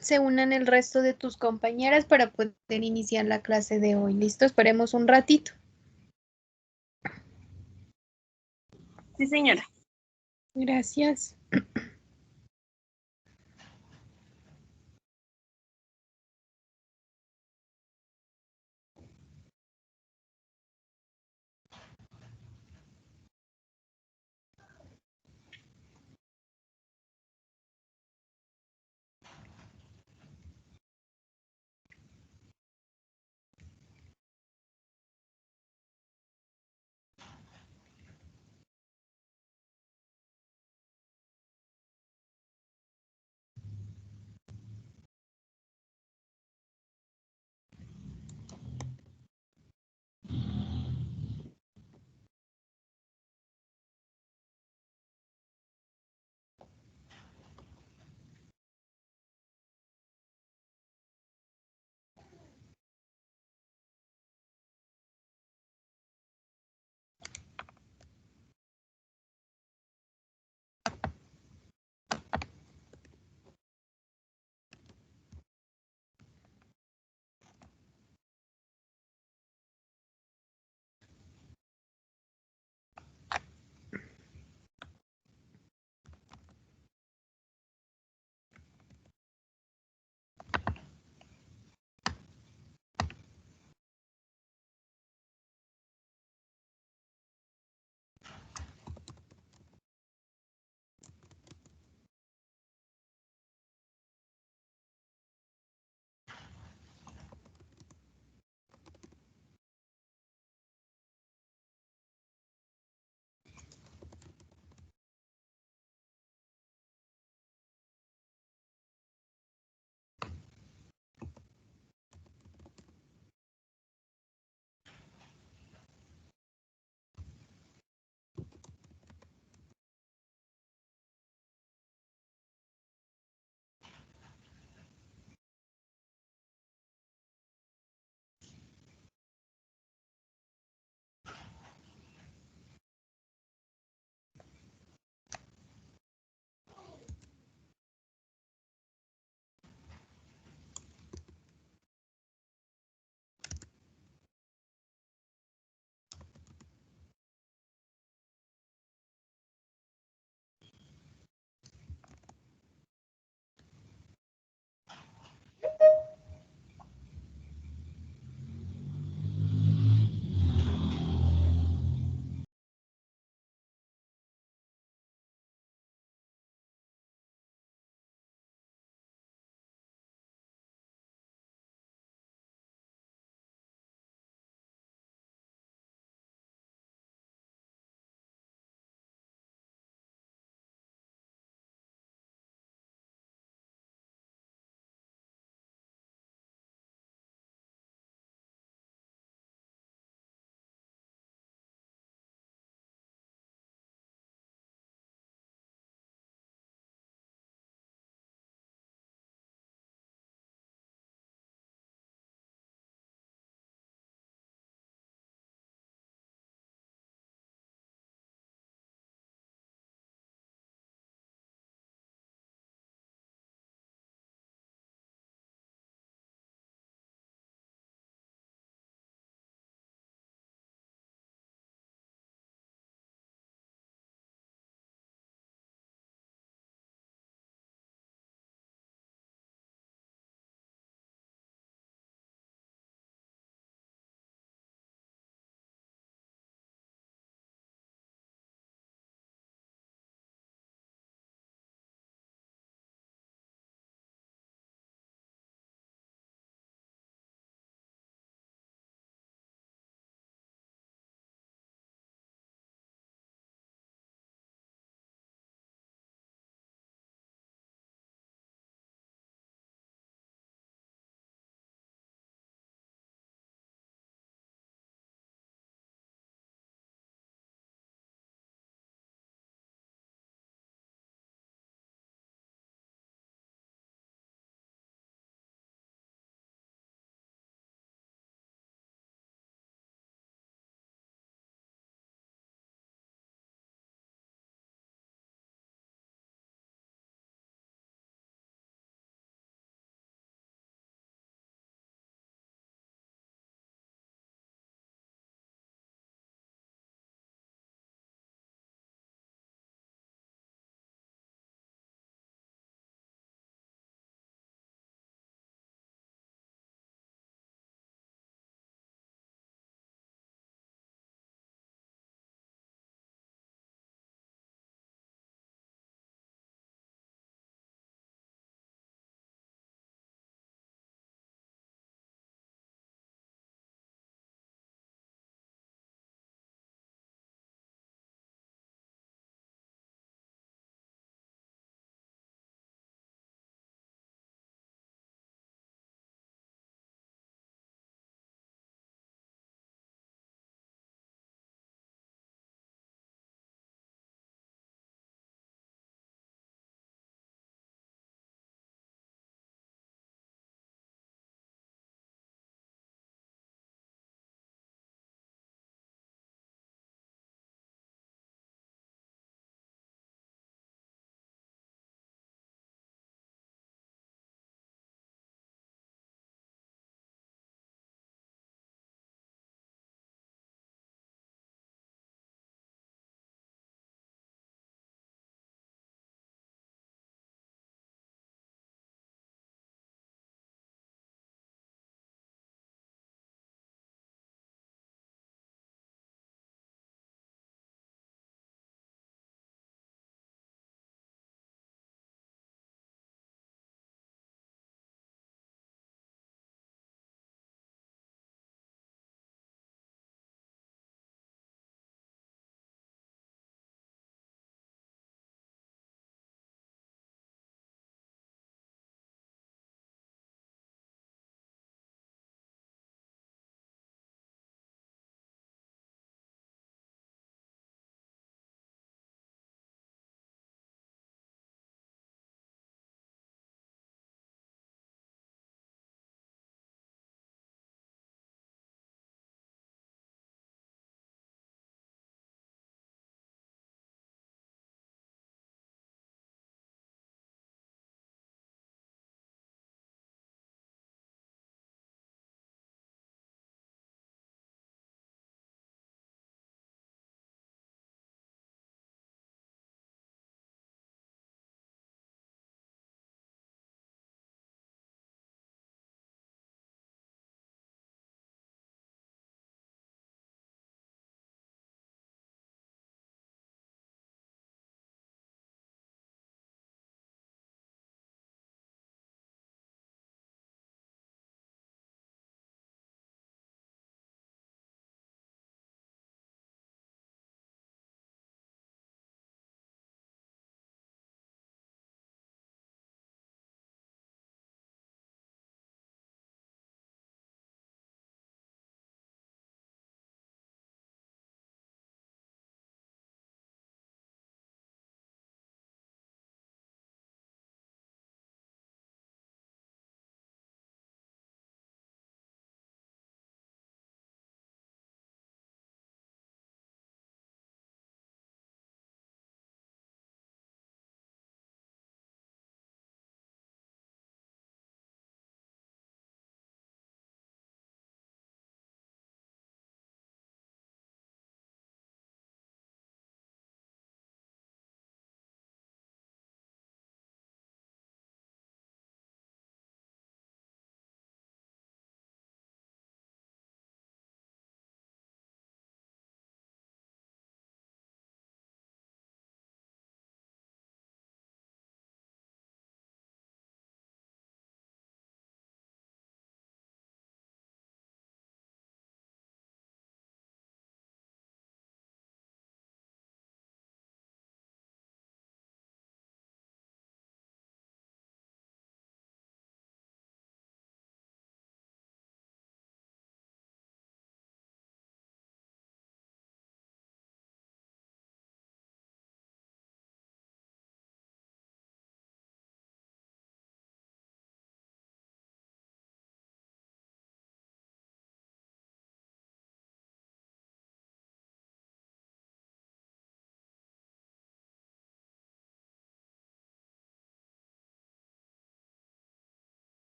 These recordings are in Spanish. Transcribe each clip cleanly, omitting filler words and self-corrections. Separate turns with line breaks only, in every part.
se unan el resto de tus compañeras para poder iniciar la clase de hoy. ¿Listo? Esperemos un ratito.
Sí, señora.
Gracias.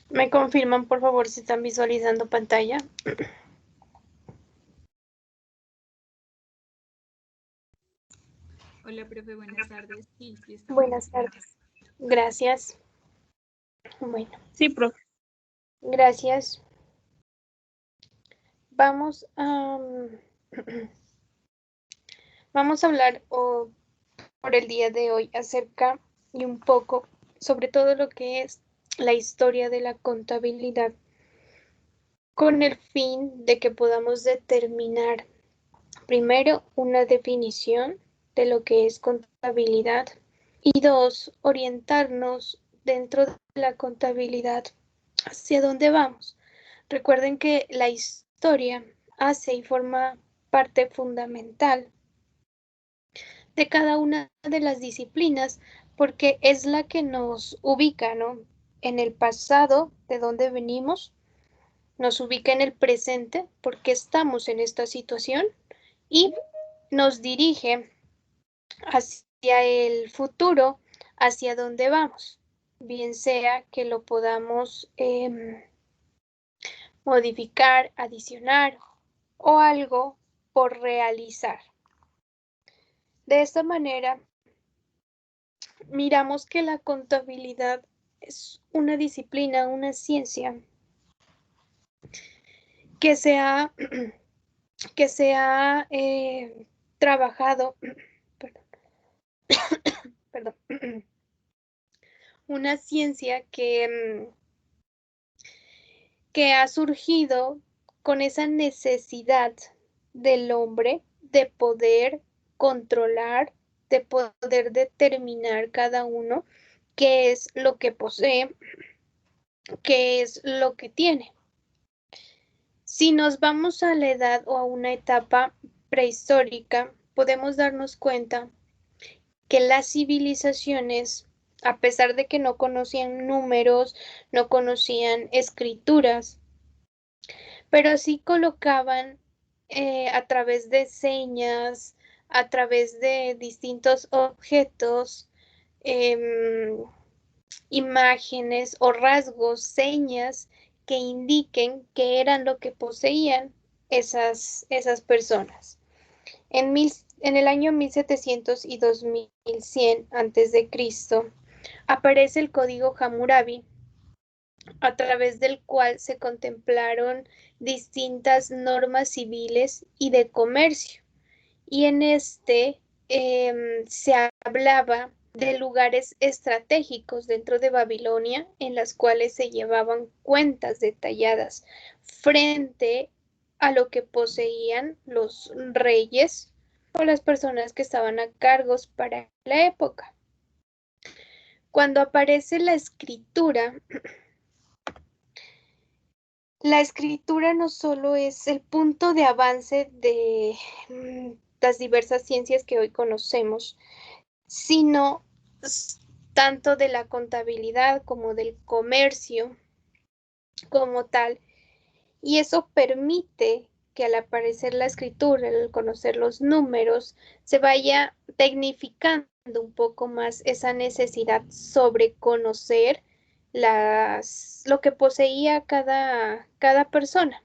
¿Me confirman, por favor, si están visualizando pantalla?
Hola, profe, buenas tardes. Sí,
Buenas tardes. Gracias. Bueno.
Sí, profe.
Gracias. Vamos a hablar por el día de hoy acerca y un poco sobre todo lo que es la historia de la contabilidad, con el fin de que podamos determinar primero una definición de lo que es contabilidad y dos, orientarnos dentro de la contabilidad hacia dónde vamos. Recuerden que la historia hace y forma parte fundamental de cada una de las disciplinas porque es la que nos ubica, ¿no? En el pasado, de dónde venimos, nos ubica en el presente porque estamos en esta situación y nos dirige hacia el futuro, hacia dónde vamos, bien sea que lo podamos modificar, adicionar o algo por realizar. De esta manera, miramos que la contabilidad es una disciplina, una ciencia que se ha trabajado, perdón, una ciencia que ha surgido con esa necesidad del hombre de poder controlar, de poder determinar cada uno qué es lo que posee, qué es lo que tiene. Si nos vamos a la edad o a una etapa prehistórica, podemos darnos cuenta que las civilizaciones, a pesar de que no conocían números, no conocían escrituras, pero sí colocaban a través de señas, a través de distintos objetos, imágenes o rasgos, señas que indiquen qué eran lo que poseían esas personas. En el año 1700 y 2100 a.C. aparece el Código Hammurabi, a través del cual se contemplaron distintas normas civiles y de comercio. Y en este se hablaba de lugares estratégicos dentro de Babilonia en las cuales se llevaban cuentas detalladas frente a lo que poseían los reyes o las personas que estaban a cargos para la época. Cuando aparece la escritura no solo es el punto de avance de las diversas ciencias que hoy conocemos, sino tanto de la contabilidad como del comercio como tal. Y eso permite que al aparecer la escritura, al conocer los números, se vaya tecnificando un poco más esa necesidad sobre conocer lo que poseía cada persona.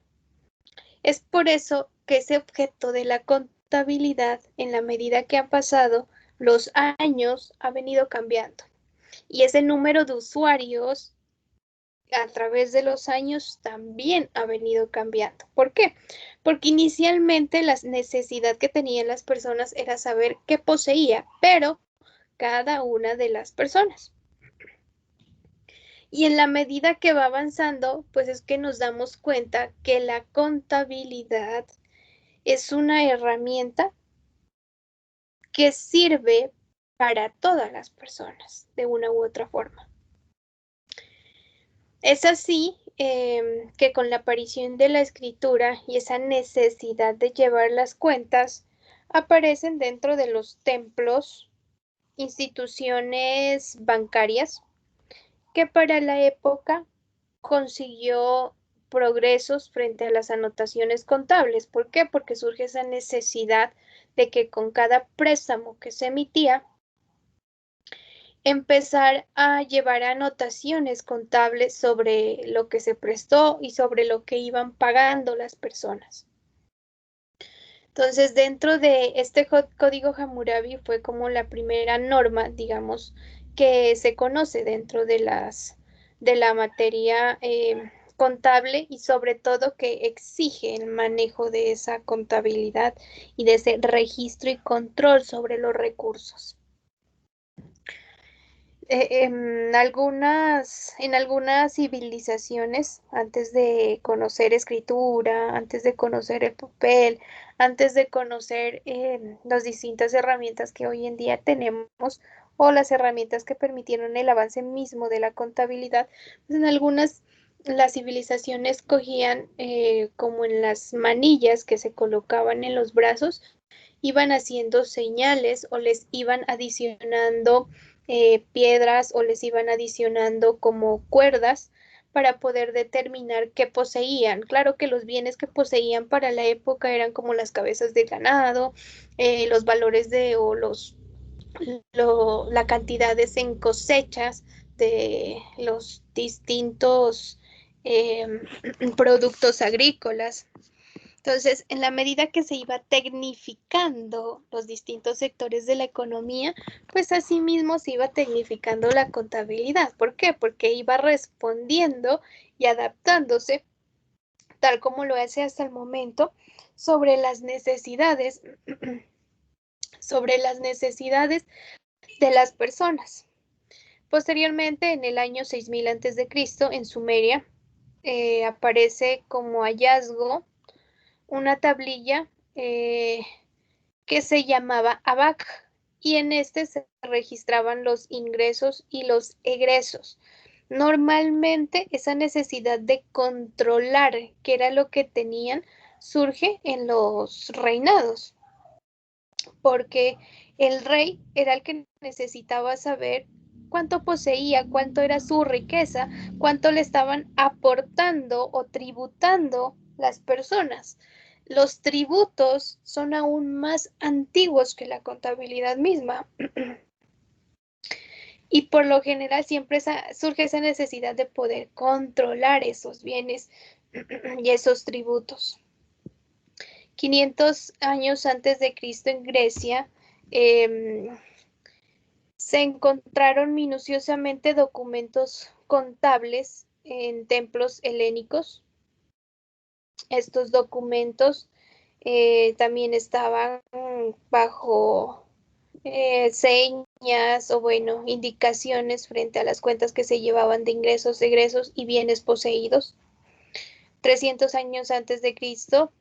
Es por eso que ese objeto de la contabilidad, en la medida que han pasado los años, ha venido cambiando. Y ese número de usuarios a través de los años también ha venido cambiando. ¿Por qué? Porque inicialmente la necesidad que tenían las personas era saber qué poseía, pero cada una de las personas. Y en la medida que va avanzando, pues es que nos damos cuenta que la contabilidad es una herramienta que sirve para todas las personas de una u otra forma. Es así que con la aparición de la escritura y esa necesidad de llevar las cuentas, aparecen dentro de los templos instituciones bancarias que para la época consiguió progresos frente a las anotaciones contables. ¿Por qué? Porque surge esa necesidad de que con cada préstamo que se emitía, empezar a llevar anotaciones contables sobre lo que se prestó y sobre lo que iban pagando las personas. Entonces, dentro de este código Hammurabi fue como la primera norma, digamos, que se conoce dentro de la materia contable y sobre todo que exige el manejo de esa contabilidad y de ese registro y control sobre los recursos. En algunas civilizaciones, antes de conocer escritura, antes de conocer el papel, antes de conocer las distintas herramientas que hoy en día tenemos o las herramientas que permitieron el avance mismo de la contabilidad, pues en algunas las civilizaciones cogían como en las manillas que se colocaban en los brazos, iban haciendo señales o les iban adicionando piedras o les iban adicionando como cuerdas para poder determinar qué poseían. Claro que los bienes que poseían para la época eran como las cabezas de ganado, los valores de o la cantidades en cosechas de los distintos productos agrícolas. Entonces, en la medida que se iba tecnificando los distintos sectores de la economía, pues asimismo se iba tecnificando la contabilidad. ¿Por qué? Porque iba respondiendo y adaptándose, tal como lo hace hasta el momento, sobre las necesidades, sobre las necesidades de las personas. Posteriormente, en el año 6000 a.C., en Sumeria, aparece como hallazgo una tablilla que se llamaba ABAC y en este se registraban los ingresos y los egresos. Normalmente esa necesidad de controlar qué era lo que tenían surge en los reinados, porque el rey era el que necesitaba saber cuánto poseía, cuánto era su riqueza, cuánto le estaban aportando o tributando las personas. Los tributos son aún más antiguos que la contabilidad misma. Y por lo general siempre surge esa necesidad de poder controlar esos bienes y esos tributos. 500 años antes de Cristo en Grecia, se encontraron minuciosamente documentos contables en templos helénicos. Estos documentos también estaban bajo señas o bueno, indicaciones frente a las cuentas que se llevaban de ingresos, egresos y bienes poseídos. 300 años antes de Cristo,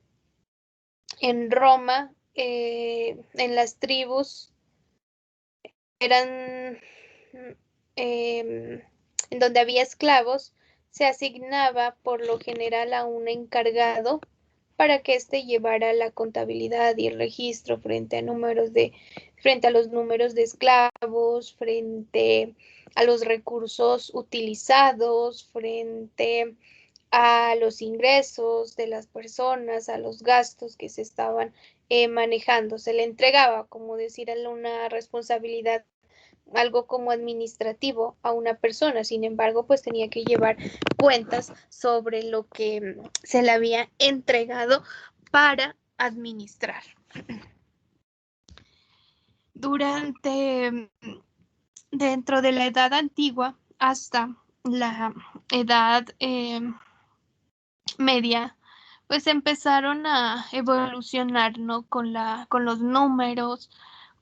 en Roma, en las tribus, eran en donde había esclavos, se asignaba por lo general a un encargado para que éste llevara la contabilidad y el registro frente a los números de esclavos, frente a los recursos utilizados, frente a los ingresos de las personas, a los gastos que se estaban manejando. Se le entregaba, como decir, una responsabilidad, algo como administrativo a una persona. Sin embargo, pues tenía que llevar cuentas sobre lo que se le había entregado para administrar. Dentro de la edad antigua hasta la edad media, pues empezaron a evolucionar, ¿no? Con los números,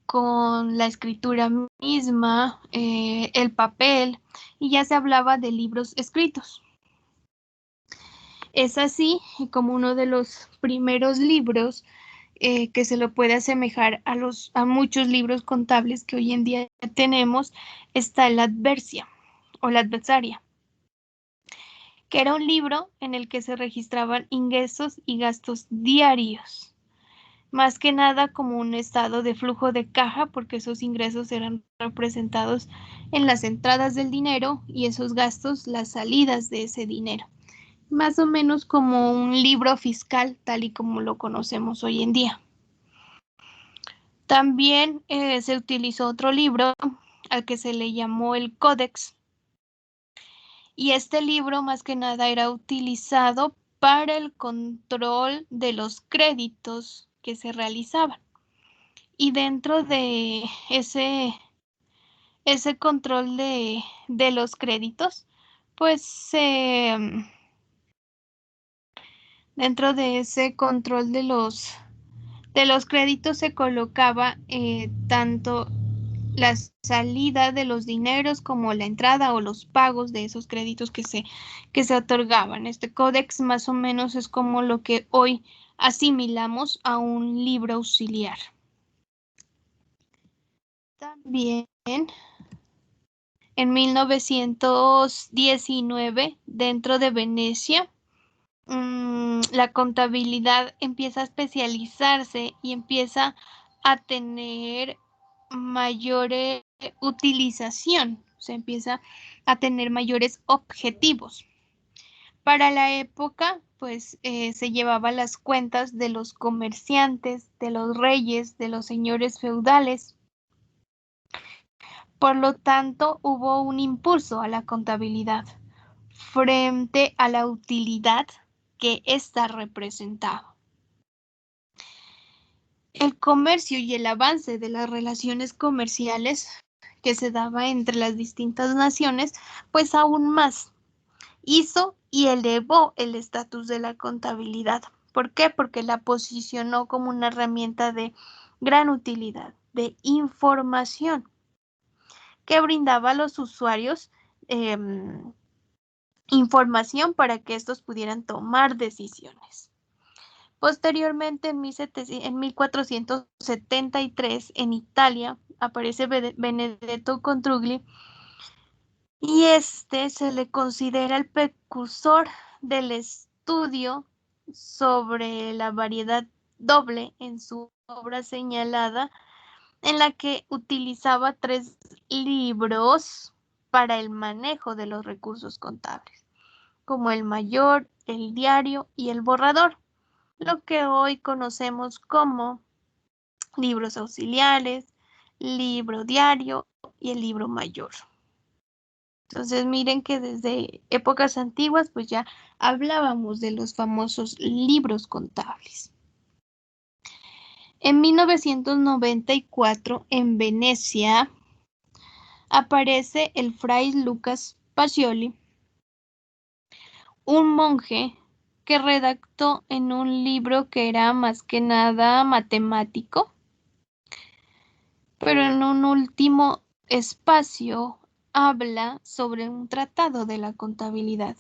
con la escritura misma, el papel, y ya se hablaba de libros escritos. Es así como uno de los primeros libros que se lo puede asemejar a muchos libros contables que hoy en día tenemos, está la Adversia o la Adversaria, que era un libro en el que se registraban ingresos y gastos diarios. más que nada como un estado de flujo de caja, porque esos ingresos eran representados en las entradas del dinero y esos gastos las salidas de ese dinero. Más o menos como un libro fiscal, tal y como lo conocemos hoy en día. También se utilizó otro libro al que se le llamó el Códex. Y este libro más que nada era utilizado para el control de los créditos que se realizaban. Y dentro de ese control de los créditos, pues dentro de ese control de los créditos se colocaba tanto la salida de los dineros como la entrada o los pagos de esos créditos que se otorgaban. Este códex más o menos es como lo que hoy asimilamos a un libro auxiliar. También en 1919, dentro de Venecia, la contabilidad empieza a especializarse y empieza a tener mayor utilización, se empieza a tener mayores objetivos. Para la época, pues se llevaba las cuentas de los comerciantes, de los reyes, de los señores feudales. Por lo tanto, hubo un impulso a la contabilidad frente a la utilidad que ésta representaba. El comercio y el avance de las relaciones comerciales que se daba entre las distintas naciones, pues aún más hizo y elevó el estatus de la contabilidad. ¿Por qué? Porque la posicionó como una herramienta de gran utilidad, de información, que brindaba a los usuarios información para que estos pudieran tomar decisiones. Posteriormente, en 1473, en Italia, aparece Benedetto Contrugli y se le considera el precursor del estudio sobre la variedad doble en su obra señalada, en la que utilizaba 3 libros para el manejo de los recursos contables, como el mayor, el diario y el borrador, lo que hoy conocemos como libros auxiliares, libro diario y el libro mayor. Entonces miren que desde épocas antiguas pues ya hablábamos de los famosos libros contables. En 1994 en Venecia aparece el fray Lucas Pacioli, un monje que redactó en un libro que era más que nada matemático, pero en un último espacio habla sobre un tratado de la contabilidad,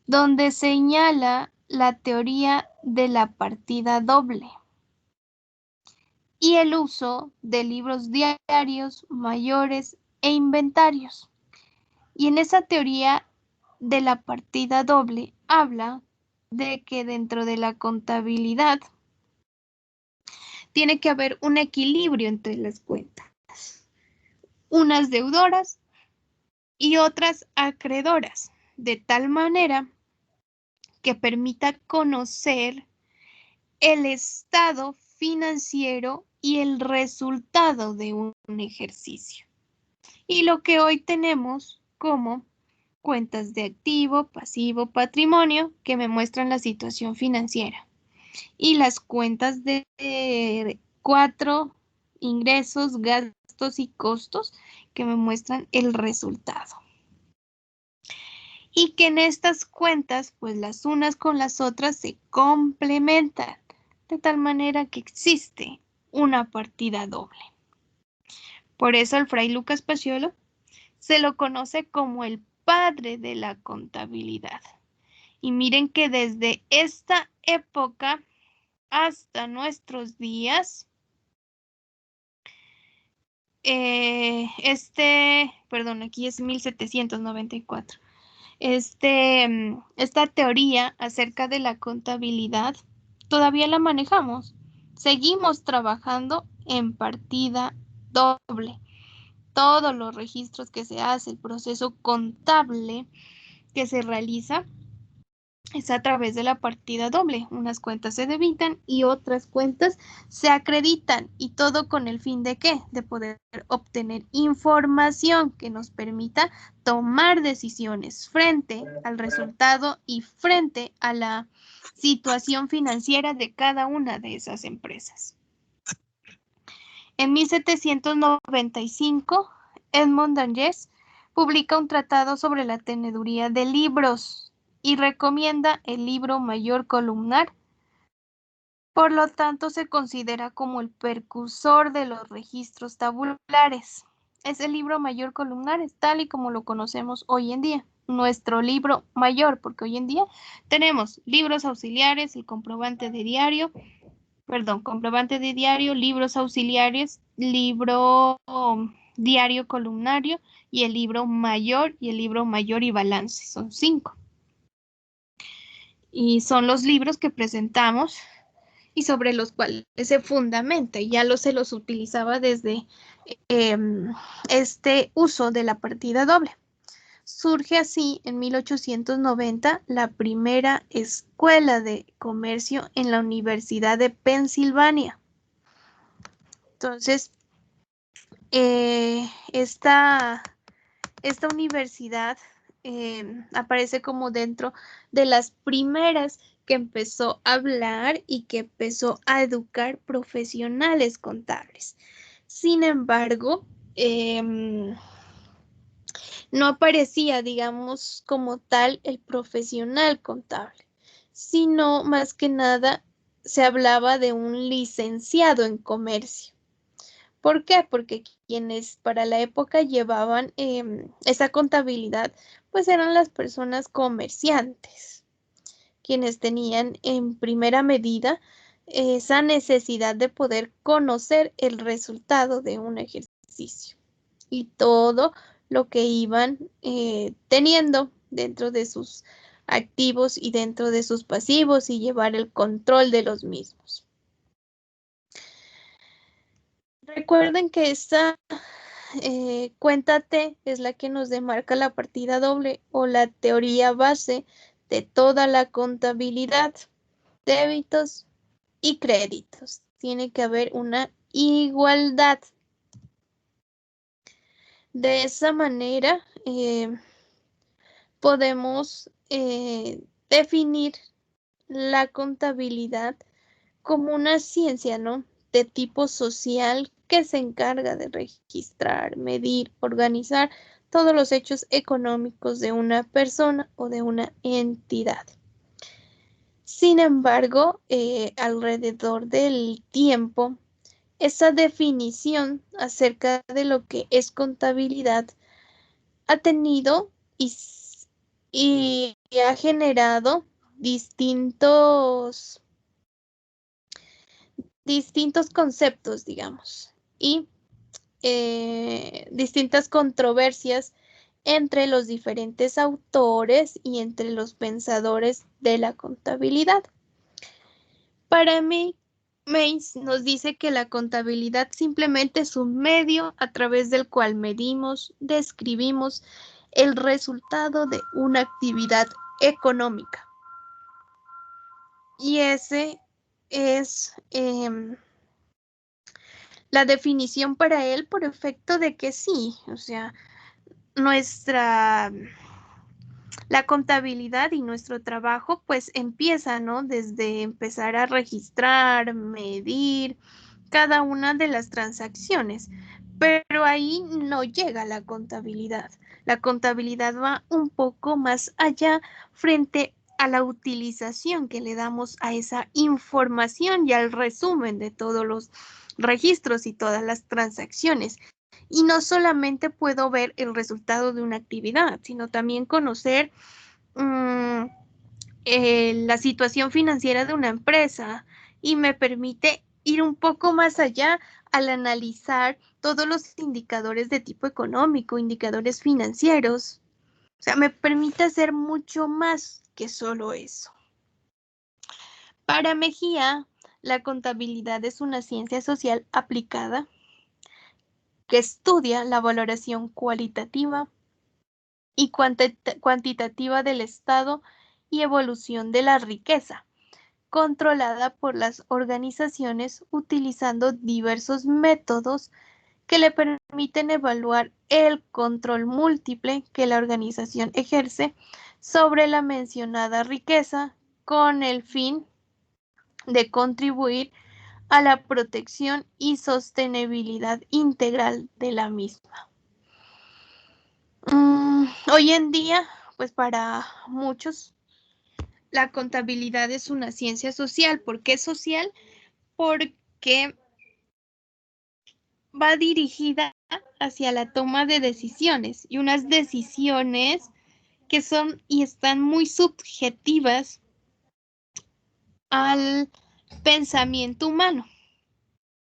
donde señala la teoría de la partida doble y el uso de libros diarios, mayores e inventarios. Y en esa teoría de la partida doble habla de que dentro de la contabilidad tiene que haber un equilibrio entre las cuentas, unas deudoras y otras acreedoras, de tal manera que permita conocer el estado financiero y el resultado de un ejercicio. Y lo que hoy tenemos como cuentas de activo, pasivo, patrimonio, que me muestran la situación financiera. Y las cuentas de 4 ingresos, gastos y costos, que me muestran el resultado. Y que en estas cuentas, pues las unas con las otras se complementan, de tal manera que existe una partida doble. Por eso al fray Lucas Pacioli se lo conoce como el padre de la contabilidad. Y miren que desde esta época hasta nuestros días, perdón, aquí es 1794. Esta teoría acerca de la contabilidad todavía la manejamos. Seguimos trabajando en partida doble. Todos los registros que se hace, el proceso contable que se realiza es a través de la partida doble. Unas cuentas se debitan y otras cuentas se acreditan, y todo con el fin de ¿qué? De poder obtener información que nos permita tomar decisiones frente al resultado y frente a la situación financiera de cada una de esas empresas. En 1795, Edmond Dantès publica un tratado sobre la teneduría de libros y recomienda el libro mayor columnar. Por lo tanto, se considera como el precursor de los registros tabulares. Es el libro mayor columnar, es tal y como lo conocemos hoy en día. Nuestro libro mayor, porque hoy en día tenemos libros auxiliares, el comprobante de diario, libros auxiliares, libro diario columnario y el libro mayor y balance. Son 5. Y son los libros que presentamos y sobre los cuales se fundamenta. Ya se los utilizaba desde este uso de la partida doble. Surge así en 1890 la primera escuela de comercio en la Universidad de Pensilvania. Entonces, esta universidad aparece como dentro de las primeras que empezó a hablar y que empezó a educar profesionales contables. Sin embargo, no aparecía, digamos, como tal el profesional contable, sino más que nada se hablaba de un licenciado en comercio. ¿Por qué? Porque quienes para la época llevaban esa contabilidad, pues eran las personas comerciantes, quienes tenían en primera medida esa necesidad de poder conocer el resultado de un ejercicio y todo lo que iban teniendo dentro de sus activos y dentro de sus pasivos y llevar el control de los mismos. Recuerden que esta cuenta T es la que nos demarca la partida doble o la teoría base de toda la contabilidad, débitos y créditos. Tiene que haber una igualdad. De esa manera podemos definir la contabilidad como una ciencia, ¿no?, de tipo social que se encarga de registrar, medir, organizar todos los hechos económicos de una persona o de una entidad. Sin embargo, alrededor del tiempo, esa definición acerca de lo que es contabilidad ha tenido y ha generado distintos conceptos, digamos, y distintas controversias entre los diferentes autores y entre los pensadores de la contabilidad. Para mí, Maynes nos dice que la contabilidad simplemente es un medio a través del cual medimos, describimos el resultado de una actividad económica. Y ese es la definición para él, por efecto de que sí, o sea, la contabilidad y nuestro trabajo pues empieza, ¿no?, desde empezar a registrar, medir cada una de las transacciones, pero ahí no llega la contabilidad. La contabilidad va un poco más allá frente a la utilización que le damos a esa información y al resumen de todos los registros y todas las transacciones. Y no solamente puedo ver el resultado de una actividad, sino también conocer la situación financiera de una empresa, y me permite ir un poco más allá al analizar todos los indicadores de tipo económico, indicadores financieros. O sea, me permite hacer mucho más que solo eso. Para Mejía, la contabilidad es una ciencia social aplicada que estudia la valoración cualitativa y cuantitativa del estado y evolución de la riqueza, controlada por las organizaciones utilizando diversos métodos que le permiten evaluar el control múltiple que la organización ejerce sobre la mencionada riqueza con el fin de contribuir a la protección y sostenibilidad integral de la misma. Hoy en día, pues para muchos, la contabilidad es una ciencia social. ¿Por qué social? Porque va dirigida hacia la toma de decisiones y unas decisiones que son y están muy subjetivas al pensamiento humano,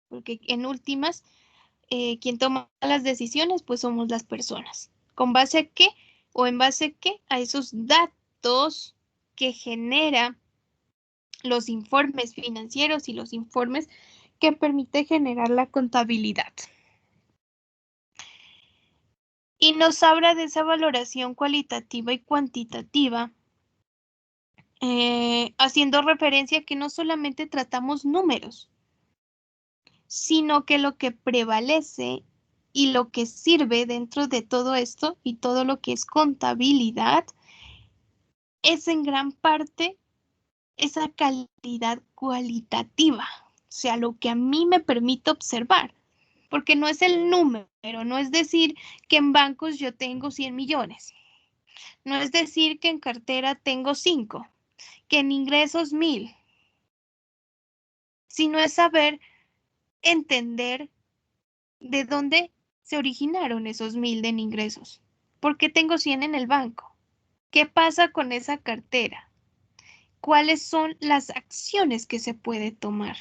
porque en últimas, quien toma las decisiones, pues somos las personas. ¿Con base a qué? ¿O en base a qué? A esos datos que genera los informes financieros y los informes que permite generar la contabilidad. Y nos habla de esa valoración cualitativa y cuantitativa, haciendo referencia a que no solamente tratamos números, sino que lo que prevalece y lo que sirve dentro de todo esto y todo lo que es contabilidad es en gran parte esa calidad cualitativa, o sea, lo que a mí me permite observar, porque no es el número, no es decir que en bancos yo tengo 100 millones, no es decir que en cartera tengo 5, que en ingresos 1000, sino es saber entender de dónde se originaron esos 1000 en ingresos. ¿Por qué tengo 100 en el banco? ¿Qué pasa con esa cartera? ¿Cuáles son las acciones que se puede tomar?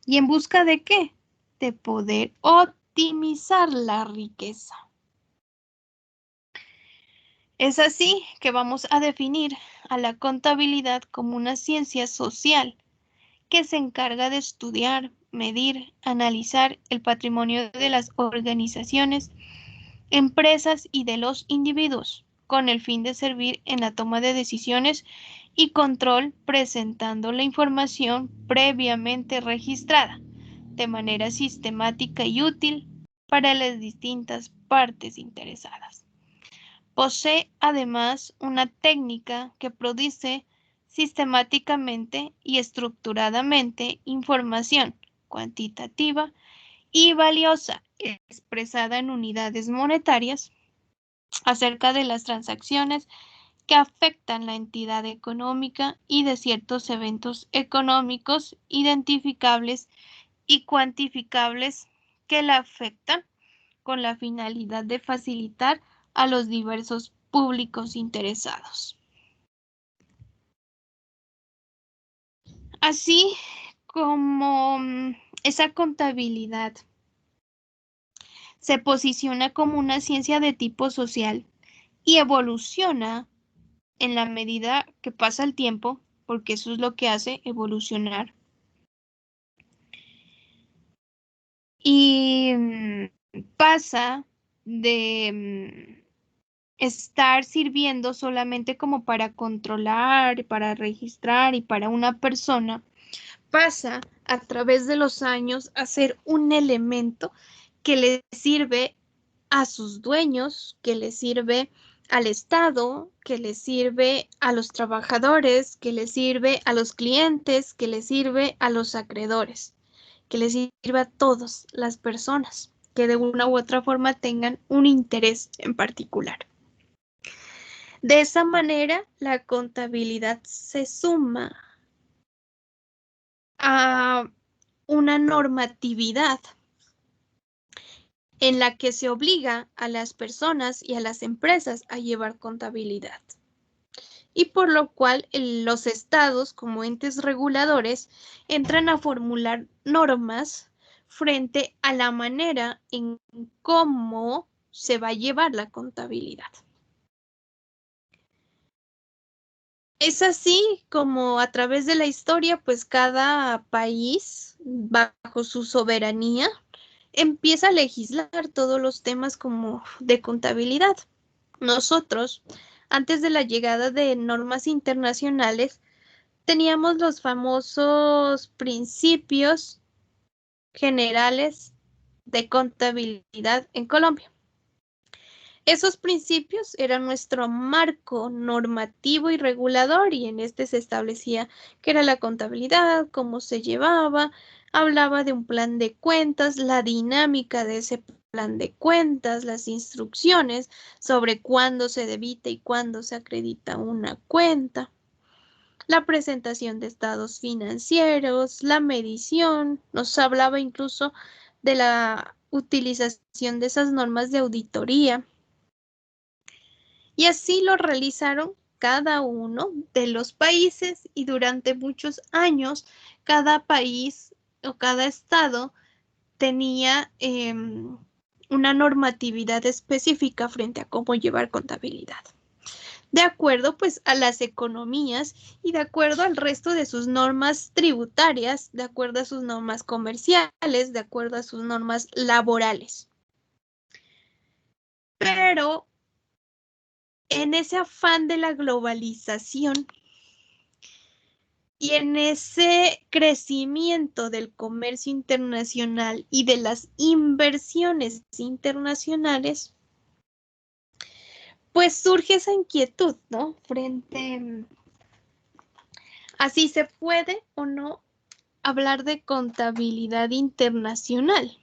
¿Y en busca de qué? De poder optimizar la riqueza. Es así que vamos a definir a la contabilidad como una ciencia social que se encarga de estudiar, medir, analizar el patrimonio de las organizaciones, empresas y de los individuos, con el fin de servir en la toma de decisiones y control, presentando la información previamente registrada de manera sistemática y útil para las distintas partes interesadas. Posee además una técnica que produce sistemáticamente y estructuradamente información cuantitativa y valiosa expresada en unidades monetarias acerca de las transacciones que afectan la entidad económica y de ciertos eventos económicos identificables y cuantificables que la afectan con la finalidad de facilitar a los diversos públicos interesados. Así como esa contabilidad se posiciona como una ciencia de tipo social y evoluciona en la medida que pasa el tiempo, porque eso es lo que hace evolucionar. Y pasa de estar sirviendo solamente como para controlar, para registrar y para una persona, pasa a través de los años a ser un elemento que le sirve a sus dueños, que le sirve al Estado, que le sirve a los trabajadores, que le sirve a los clientes, que le sirve a los acreedores, que le sirve a todas las personas que de una u otra forma tengan un interés en particular. De esa manera, la contabilidad se suma a una normatividad en la que se obliga a las personas y a las empresas a llevar contabilidad. Y por lo cual los estados, como entes reguladores, entran a formular normas frente a la manera en cómo se va a llevar la contabilidad. Es así como a través de la historia, pues cada país, bajo su soberanía, empieza a legislar todos los temas como de contabilidad. Nosotros, antes de la llegada de normas internacionales, teníamos los famosos principios generales de contabilidad en Colombia. Esos principios eran nuestro marco normativo y regulador, y en este se establecía qué era la contabilidad, cómo se llevaba, hablaba de un plan de cuentas, la dinámica de ese plan de cuentas, las instrucciones sobre cuándo se debita y cuándo se acredita una cuenta, la presentación de estados financieros, la medición, nos hablaba incluso de la utilización de esas normas de auditoría. Y así lo realizaron cada uno de los países, y durante muchos años cada país o cada estado tenía una normatividad específica frente a cómo llevar contabilidad, de acuerdo pues a las economías y de acuerdo al resto de sus normas tributarias, de acuerdo a sus normas comerciales, de acuerdo a sus normas laborales. Pero en ese afán de la globalización y en ese crecimiento del comercio internacional y de las inversiones internacionales, pues surge esa inquietud, ¿no? Frente a si se puede o no hablar de contabilidad internacional,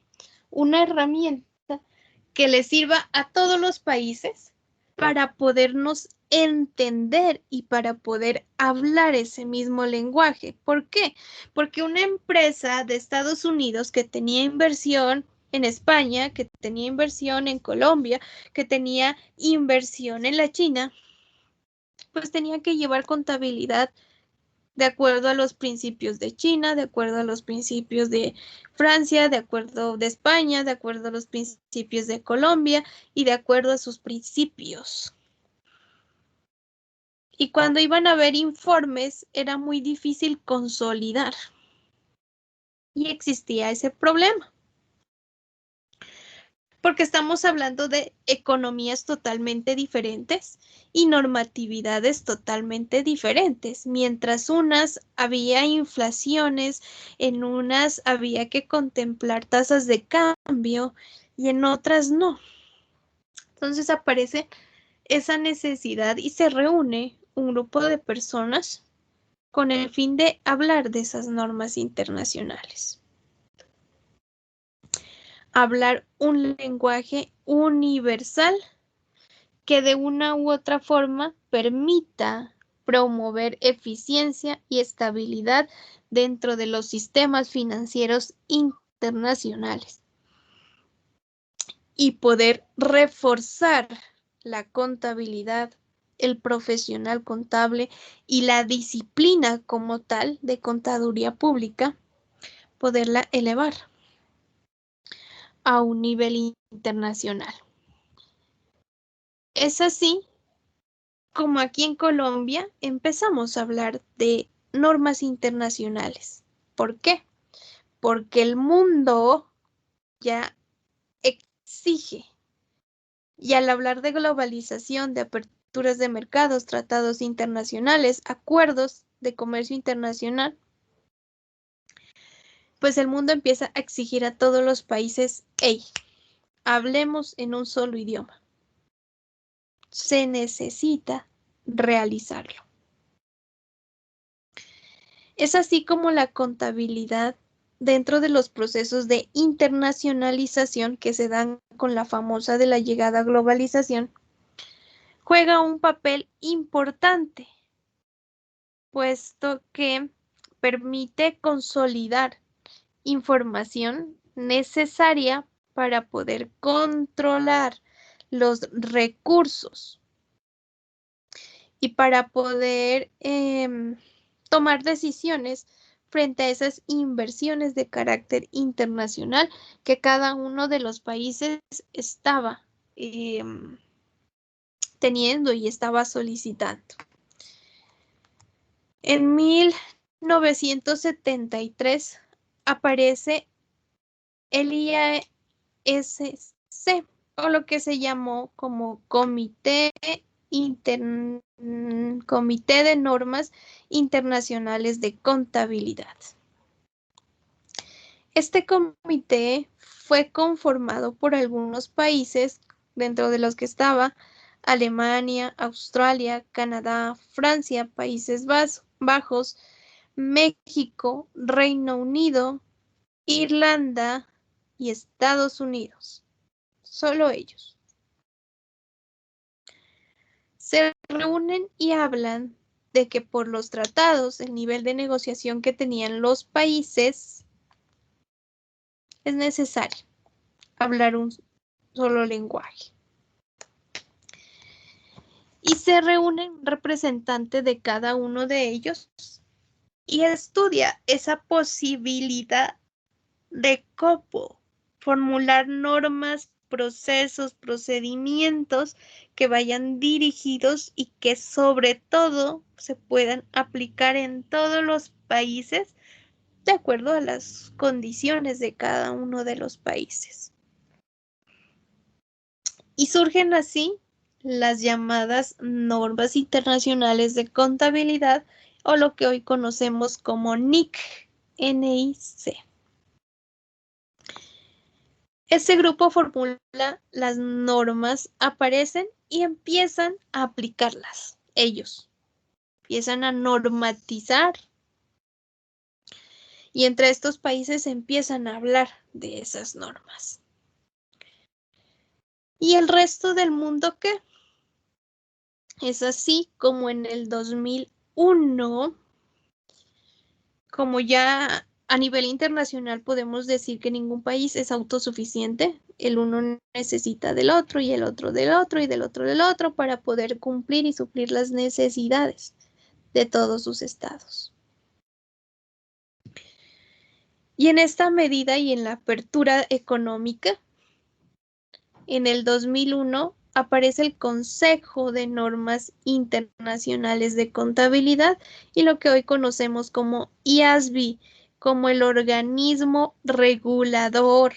una herramienta que le sirva a todos los países para podernos entender y para poder hablar ese mismo lenguaje. ¿Por qué? Porque una empresa de Estados Unidos que tenía inversión en España, que tenía inversión en Colombia, que tenía inversión en la China, pues tenía que llevar contabilidad de acuerdo a los principios de China, de acuerdo a los principios de Francia, de acuerdo de España, de acuerdo a los principios de Colombia y de acuerdo a sus principios. Y cuando iban a ver informes, era muy difícil consolidar. Y existía ese problema. Porque estamos hablando de economías totalmente diferentes y normatividades totalmente diferentes. Mientras unas había inflaciones, en unas había que contemplar tasas de cambio y en otras no. Entonces aparece esa necesidad y se reúne un grupo de personas con el fin de hablar de esas normas internacionales. Hablar un lenguaje universal que de una u otra forma permita promover eficiencia y estabilidad dentro de los sistemas financieros internacionales y poder reforzar la contabilidad, el profesional contable y la disciplina como tal de contaduría pública, poderla elevar a un nivel internacional. Es así como aquí en Colombia empezamos a hablar de normas internacionales. ¿Por qué? Porque el mundo ya exige, y al hablar de globalización, de aperturas de mercados, tratados internacionales, acuerdos de comercio internacional, pues el mundo empieza a exigir a todos los países, hey, hablemos en un solo idioma. Se necesita realizarlo. Es así como la contabilidad, dentro de los procesos de internacionalización que se dan con la famosa de la llegada a globalización, juega un papel importante, puesto que permite consolidar información necesaria para poder controlar los recursos y para poder tomar decisiones frente a esas inversiones de carácter internacional que cada uno de los países estaba teniendo y estaba solicitando. En 1973 aparece el IASC, o lo que se llamó como Comité de Normas Internacionales de Contabilidad. Este comité fue conformado por algunos países, dentro de los que estaba Alemania, Australia, Canadá, Francia, Países Bajos, México, Reino Unido, Irlanda y Estados Unidos. Solo ellos. Se reúnen y hablan de que por los tratados, el nivel de negociación que tenían los países, es necesario hablar un solo lenguaje. Y se reúne un representante de cada uno de ellos y estudia esa posibilidad de cómo formular normas, procesos, procedimientos que vayan dirigidos y que sobre todo se puedan aplicar en todos los países de acuerdo a las condiciones de cada uno de los países. Y surgen así las llamadas normas internacionales de contabilidad, o lo que hoy conocemos como NIC, NIC. Ese grupo formula las normas, aparecen y empiezan a aplicarlas. Ellos empiezan a normatizar. Y entre estos países empiezan a hablar de esas normas. ¿Y el resto del mundo qué? Es así como en el 2001, como ya a nivel internacional podemos decir que ningún país es autosuficiente, el uno necesita del otro y el otro del otro y del otro del otro para poder cumplir y suplir las necesidades de todos sus estados. Y en esta medida y en la apertura económica, en el 2001 aparece el Consejo de Normas Internacionales de Contabilidad y lo que hoy conocemos como IASB, como el organismo regulador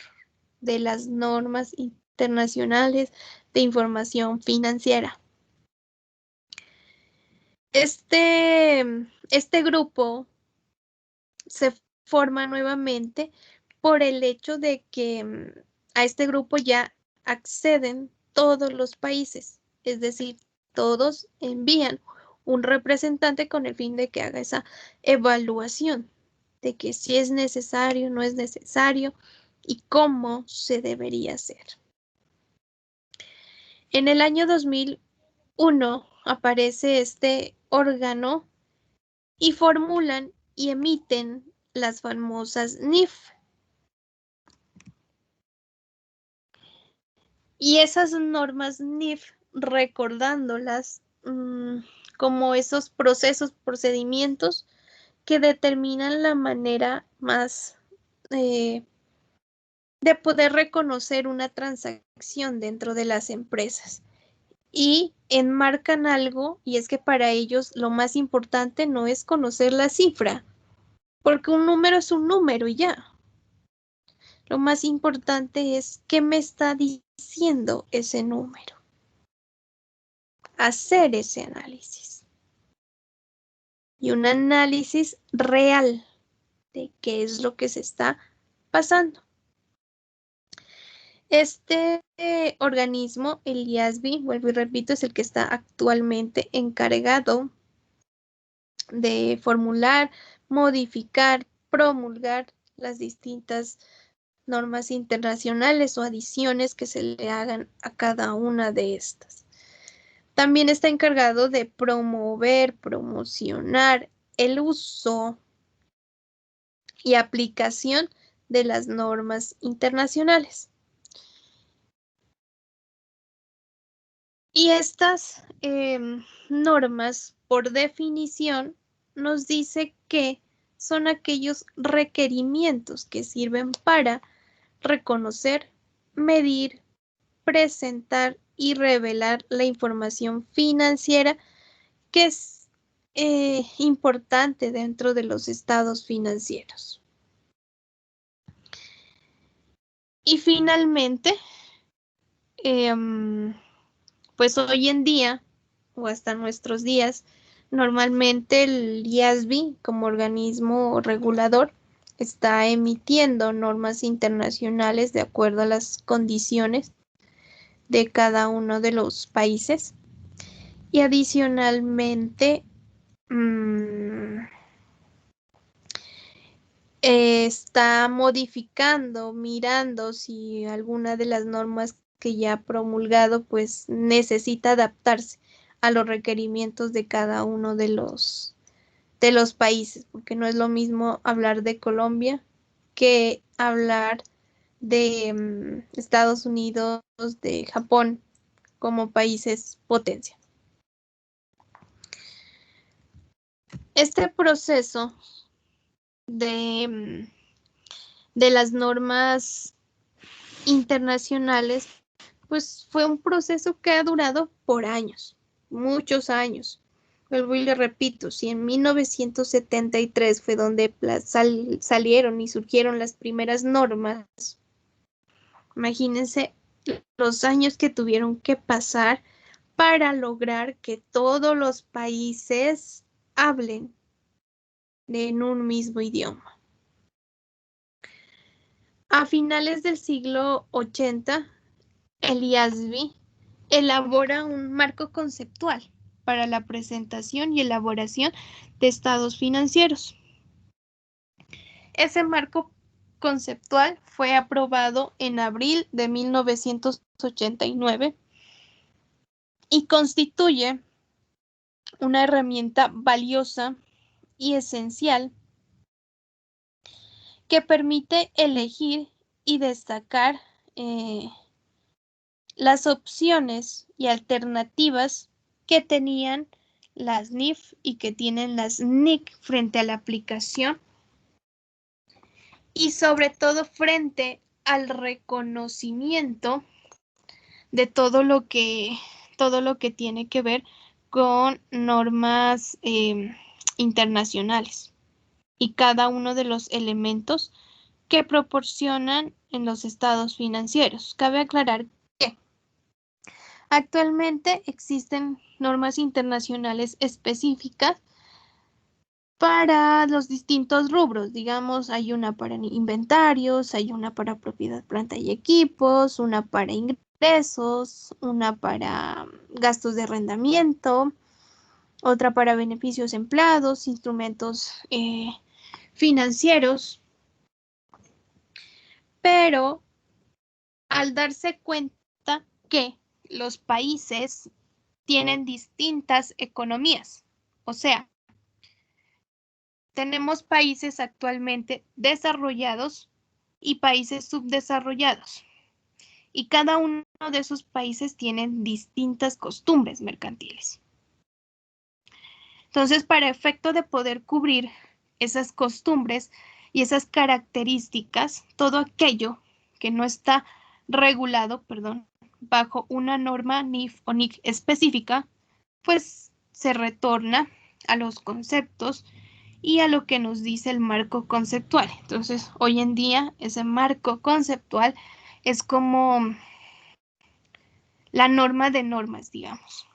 de las normas internacionales de información financiera. Este grupo se forma nuevamente por el hecho de que a este grupo ya acceden todos los países, es decir, todos envían un representante con el fin de que haga esa evaluación de que si es necesario, no es necesario y cómo se debería hacer. En el año 2001 aparece este órgano y formulan y emiten las famosas NIF. Y esas normas NIF, recordándolas como esos procesos, procedimientos que determinan la manera más de poder reconocer una transacción dentro de las empresas. Y enmarcan algo, y es que para ellos lo más importante no es conocer la cifra, porque un número es un número y ya. Lo más importante es qué me está diciendo ese número. Hacer ese análisis. Y un análisis real de qué es lo que se está pasando. Este organismo, el IASB, vuelvo y repito, es el que está actualmente encargado de formular, modificar, promulgar las distintas normas internacionales o adiciones que se le hagan a cada una de estas. También está encargado de promover, promocionar el uso y aplicación de las normas internacionales. Y estas normas, por definición, nos dice que son aquellos requerimientos que sirven para reconocer, medir, presentar y revelar la información financiera que importante dentro de los estados financieros. Y finalmente, pues hoy en día, o hasta nuestros días, normalmente el IASB como organismo regulador está emitiendo normas internacionales de acuerdo a las condiciones de cada uno de los países. Y adicionalmente, está modificando, mirando si alguna de las normas que ya ha promulgado pues necesita adaptarse a los requerimientos de cada uno de los países, porque no es lo mismo hablar de Colombia que hablar de Estados Unidos, de Japón como países potencia. Este proceso de las normas internacionales, pues fue un proceso que ha durado por años, muchos años. Vuelvo y le repito, si en 1973 fue donde salieron y surgieron las primeras normas, imagínense los años que tuvieron que pasar para lograr que todos los países hablen en un mismo idioma. A finales del siglo 80, el IASB elabora un marco conceptual para la presentación y elaboración de estados financieros. Ese marco conceptual fue aprobado en abril de 1989 y constituye una herramienta valiosa y esencial que permite elegir y destacar las opciones y alternativas que tenían las NIF y que tienen las NIC frente a la aplicación y sobre todo frente al reconocimiento de todo lo que tiene que ver con normas internacionales y cada uno de los elementos que proporcionan en los estados financieros. Cabe aclarar que actualmente existen normas internacionales específicas para los distintos rubros. Digamos, hay una para inventarios, hay una para propiedad, planta y equipos, una para ingresos, una para gastos de arrendamiento, otra para beneficios empleados, instrumentos financieros. Pero al darse cuenta que los países tienen distintas economías, o sea, tenemos países actualmente desarrollados y países subdesarrollados, y cada uno de esos países tienen distintas costumbres mercantiles. Entonces, para efecto de poder cubrir esas costumbres y esas características, todo aquello que no está regulado, bajo una norma NIF o NIC específica, pues se retorna a los conceptos y a lo que nos dice el marco conceptual. Entonces, hoy en día, ese marco conceptual es como la norma de normas, digamos,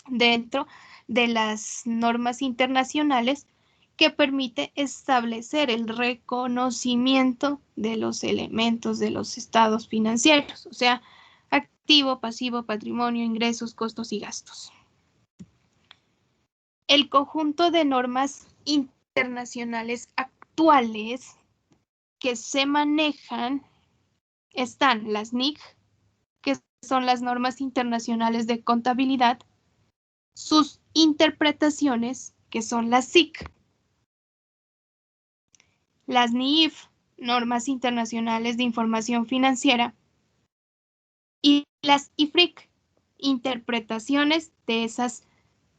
dentro de las normas internacionales que permite establecer el reconocimiento de los elementos de los estados financieros, o sea, activo, pasivo, patrimonio, ingresos, costos y gastos. El conjunto de normas internacionales actuales que se manejan están las NIC, que son las normas internacionales de contabilidad, sus interpretaciones, que son las SIC, las NIF, normas internacionales de información financiera, y las IFRIC, interpretaciones de esas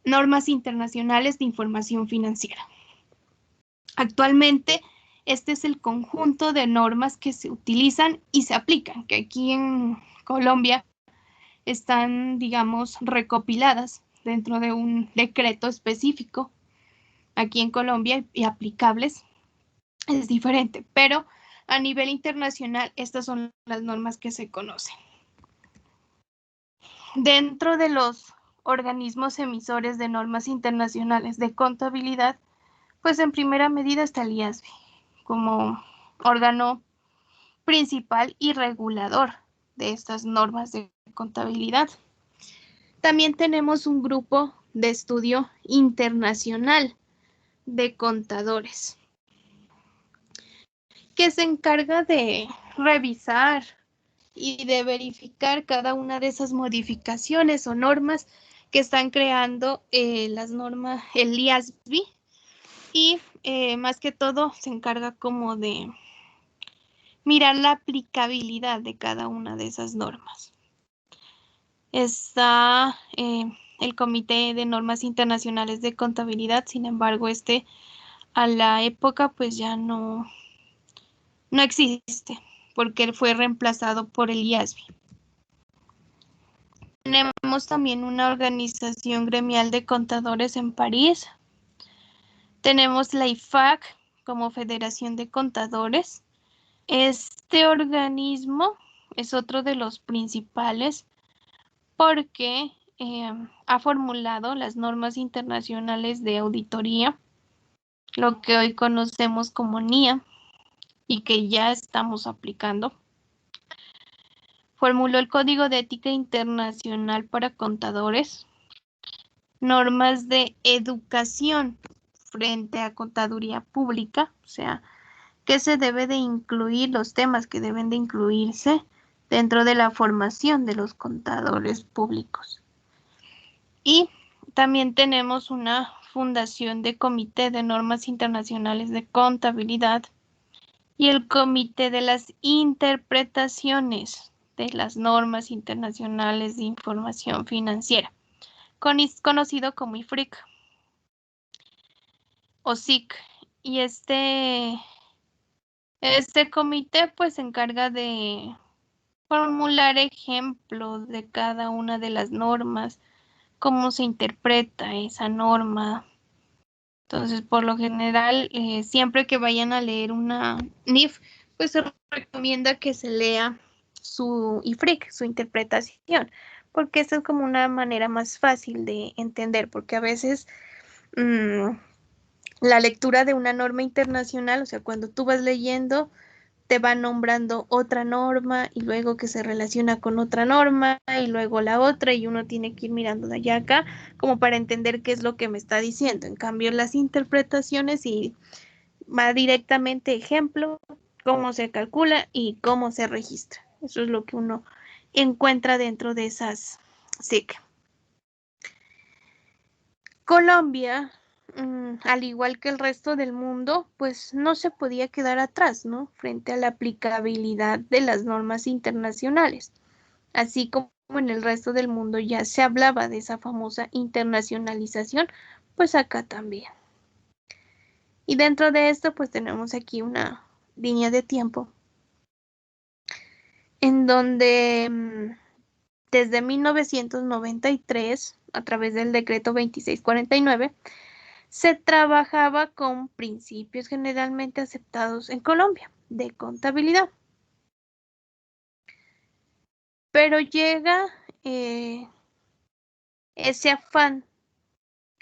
normas internacionales de información financiera. Actualmente, este es el conjunto de normas que se utilizan y se aplican, que aquí en Colombia están, digamos, recopiladas dentro de un decreto específico aquí en Colombia y aplicables es diferente, pero a nivel internacional estas son las normas que se conocen. Dentro de los organismos emisores de normas internacionales de contabilidad, pues en primera medida está el IASB como órgano principal y regulador de estas normas de contabilidad. También tenemos un grupo de estudio internacional de contadores que se encarga de revisar y de verificar cada una de esas modificaciones o normas que están creando las normas, el IASB, y más que todo se encarga como de mirar la aplicabilidad de cada una de esas normas. Está el Comité de Normas Internacionales de Contabilidad, sin embargo, a la época pues ya no existe, porque él fue reemplazado por el IASB. Tenemos también una organización gremial de contadores en París. Tenemos la IFAC como Federación de Contadores. Este organismo es otro de los principales porque ha formulado las normas internacionales de auditoría, lo que hoy conocemos como NIA y que ya estamos aplicando. Formuló el Código de Ética Internacional para Contadores, normas de educación frente a contaduría pública, o sea, que se debe de incluir, los temas que deben de incluirse dentro de la formación de los contadores públicos. Y también tenemos una fundación de Comité de Normas Internacionales de Contabilidad y el Comité de las Interpretaciones de las Normas Internacionales de Información Financiera, conocido como IFRIC o SIC. Y este comité pues se encarga de formular ejemplos de cada una de las normas, cómo se interpreta esa norma. Entonces, por lo general, siempre que vayan a leer una NIF, pues se recomienda que se lea su IFRIC, su interpretación, porque esa es como una manera más fácil de entender, porque a veces la lectura de una norma internacional, o sea, cuando tú vas leyendo, te va nombrando otra norma y luego que se relaciona con otra norma y luego la otra y uno tiene que ir mirando de allá a acá como para entender qué es lo que me está diciendo. En cambio, las interpretaciones y va directamente ejemplo, cómo se calcula y cómo se registra. Eso es lo que uno encuentra dentro de esas SIC. Colombia, al igual que el resto del mundo, pues no se podía quedar atrás, ¿no? Frente a la aplicabilidad de las normas internacionales. Así como en el resto del mundo ya se hablaba de esa famosa internacionalización, pues acá también. Y dentro de esto, pues tenemos aquí una línea de tiempo en donde desde 1993, a través del decreto 2649, se trabajaba con principios generalmente aceptados en Colombia de contabilidad. Pero llega ese afán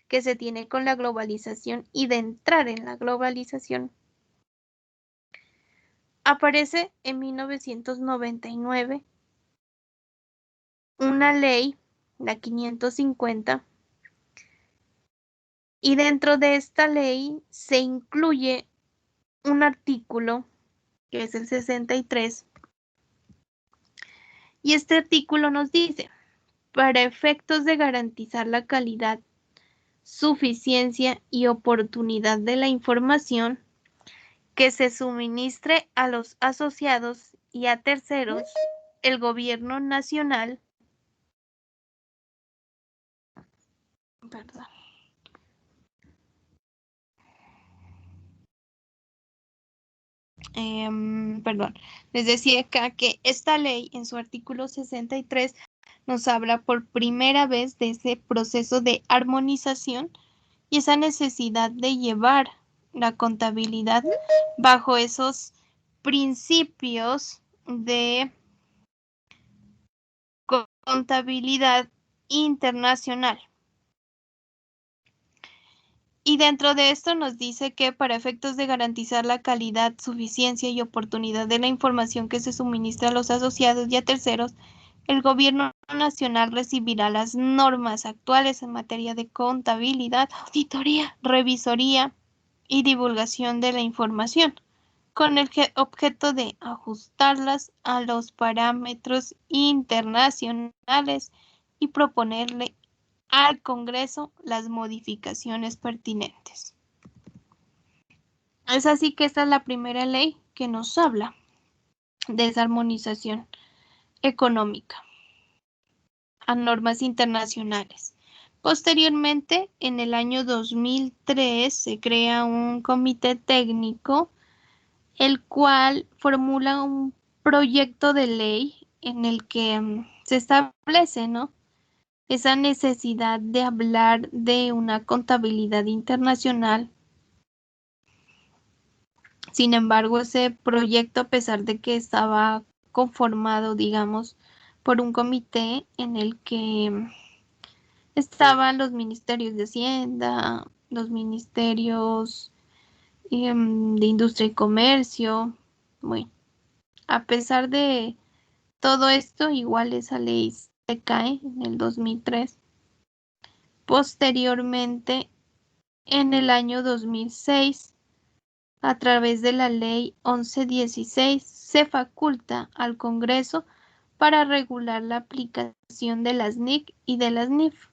que se tiene con la globalización y de entrar en la globalización. Aparece en 1999 una ley, la 550, y dentro de esta ley se incluye un artículo que es el 63, y este artículo nos dice: para efectos de garantizar la calidad, suficiencia y oportunidad de la información que se suministre a los asociados y a terceros, el gobierno nacional, les decía acá que esta ley en su artículo 63 nos habla por primera vez de ese proceso de armonización y esa necesidad de llevar la contabilidad bajo esos principios de contabilidad internacional. Y dentro de esto nos dice que para efectos de garantizar la calidad, suficiencia y oportunidad de la información que se suministra a los asociados y a terceros, el Gobierno Nacional recibirá las normas actuales en materia de contabilidad, auditoría, revisoría y divulgación de la información, con el objeto de ajustarlas a los parámetros internacionales y proponerle al Congreso las modificaciones pertinentes. Es así que esta es la primera ley que nos habla de esa armonización económica a normas internacionales. Posteriormente, en el año 2003, se crea un comité técnico, el cual formula un proyecto de ley en el que se establece, ¿no?, esa necesidad de hablar de una contabilidad internacional. Sin embargo, ese proyecto, a pesar de que estaba conformado, digamos, por un comité en el que estaban los ministerios de Hacienda, los ministerios de Industria y Comercio, bueno, a pesar de todo esto, igual esa ley se cae en el 2003. Posteriormente, en el año 2006, a través de la Ley 1116, se faculta al Congreso para regular la aplicación de las NIC y de las NIF.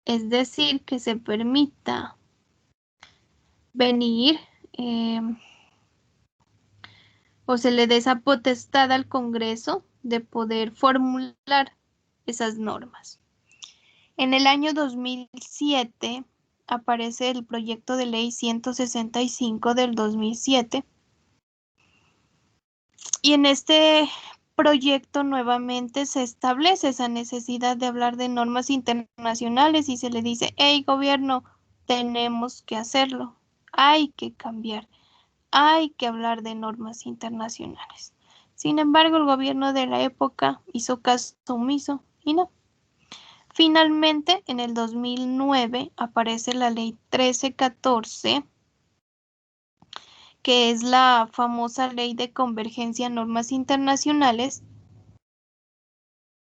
Es decir, que se permita venir o se le dé esa potestad al Congreso de poder formular esas normas. En el año 2007 aparece el proyecto de ley 165 del 2007 y en este proyecto nuevamente se establece esa necesidad de hablar de normas internacionales y se le dice: hey, gobierno, tenemos que hacerlo, hay que cambiar, hay que hablar de normas internacionales. Sin embargo, el gobierno de la época hizo caso omiso y no. Finalmente, en el 2009 aparece la ley 1314, que es la famosa ley de convergencia en normas internacionales,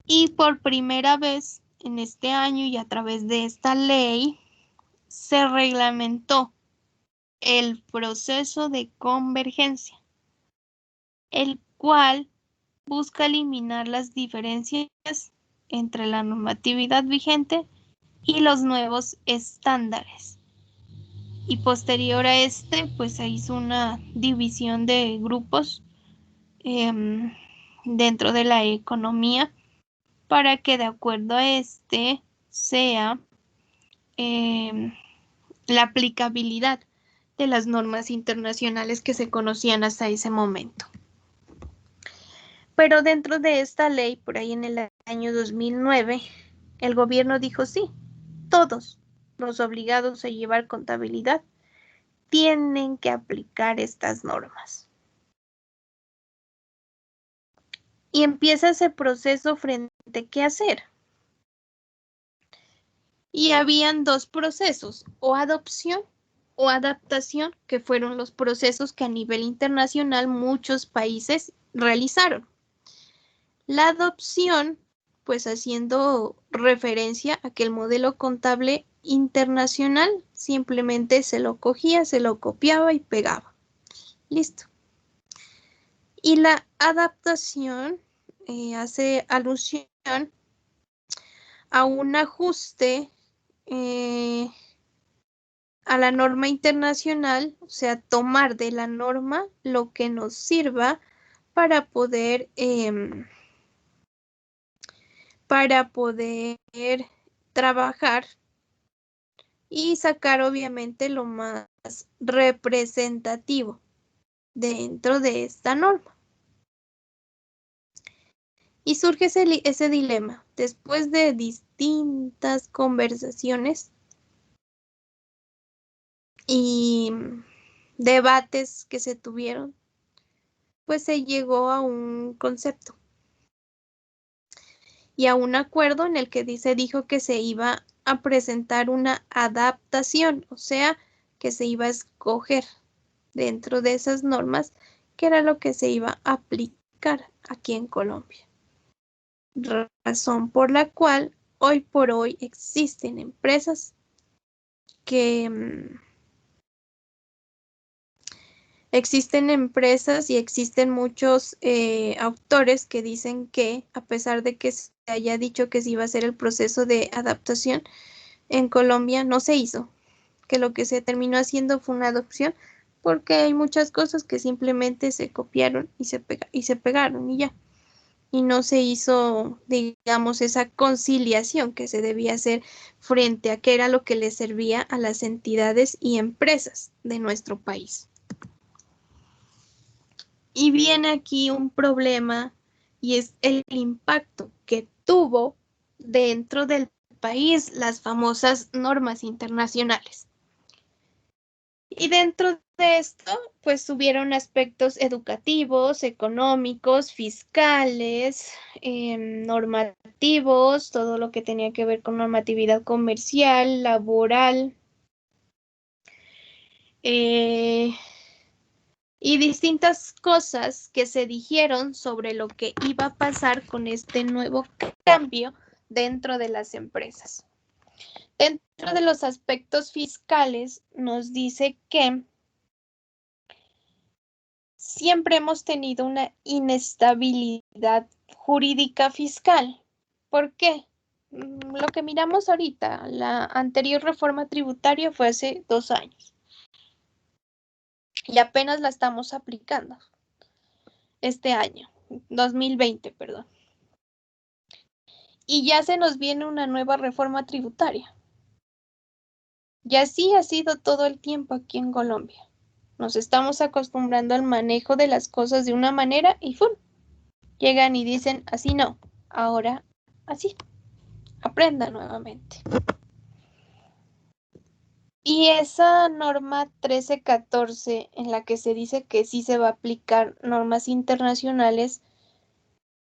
y por primera vez en este año y a través de esta ley se reglamentó el proceso de convergencia, el cual busca eliminar las diferencias entre la normatividad vigente y los nuevos estándares. Y posterior a pues se hizo una división de grupos dentro de la economía para que de acuerdo a sea la aplicabilidad de las normas internacionales que se conocían hasta ese momento. Pero dentro de esta ley, por ahí en el año 2009, el gobierno dijo: sí, todos los obligados a llevar contabilidad tienen que aplicar estas normas. Y empieza ese proceso frente a qué hacer. Y habían dos procesos: o adopción o adaptación, que fueron los procesos que a nivel internacional muchos países realizaron. La adopción, pues haciendo referencia a que el modelo contable internacional simplemente se lo cogía, se lo copiaba y pegaba. Listo. Y la adaptación hace alusión a un ajuste a la norma internacional, o sea, tomar de la norma lo que nos sirva para poder trabajar y sacar obviamente lo más representativo dentro de esta norma. Y surge ese dilema. Después de distintas conversaciones, y debates que se tuvieron, pues se llegó a un concepto y a un acuerdo en el que dijo que se iba a presentar una adaptación, o sea, que se iba a escoger dentro de esas normas qué era lo que se iba a aplicar aquí en Colombia. Razón por la cual hoy por hoy existen empresas que existen empresas y existen muchos autores que dicen que a pesar de que se haya dicho que se iba a hacer el proceso de adaptación, en Colombia no se hizo, que lo que se terminó haciendo fue una adopción porque hay muchas cosas que simplemente se copiaron y se pegaron y ya. Y no se hizo, digamos, esa conciliación que se debía hacer frente a qué era lo que le servía a las entidades y empresas de nuestro país. Y viene aquí un problema y es el impacto que tuvo dentro del país las famosas normas internacionales. Y dentro de esto, pues hubieron aspectos educativos, económicos, fiscales, normativos, todo lo que tenía que ver con normatividad comercial, laboral, y distintas cosas que se dijeron sobre lo que iba a pasar con este nuevo cambio dentro de las empresas. Dentro de los aspectos fiscales nos dice que siempre hemos tenido una inestabilidad jurídica fiscal. ¿Por qué? Lo que miramos ahorita, la anterior reforma tributaria fue hace 2 años y apenas la estamos aplicando este año, 2020, perdón. Y ya se nos viene una nueva reforma tributaria. Y así ha sido todo el tiempo aquí en Colombia. Nos estamos acostumbrando al manejo de las cosas de una manera y ¡fum! Llegan y dicen, así no, ahora así. Aprenda nuevamente. Y esa norma 1314 en la que se dice que sí se va a aplicar normas internacionales,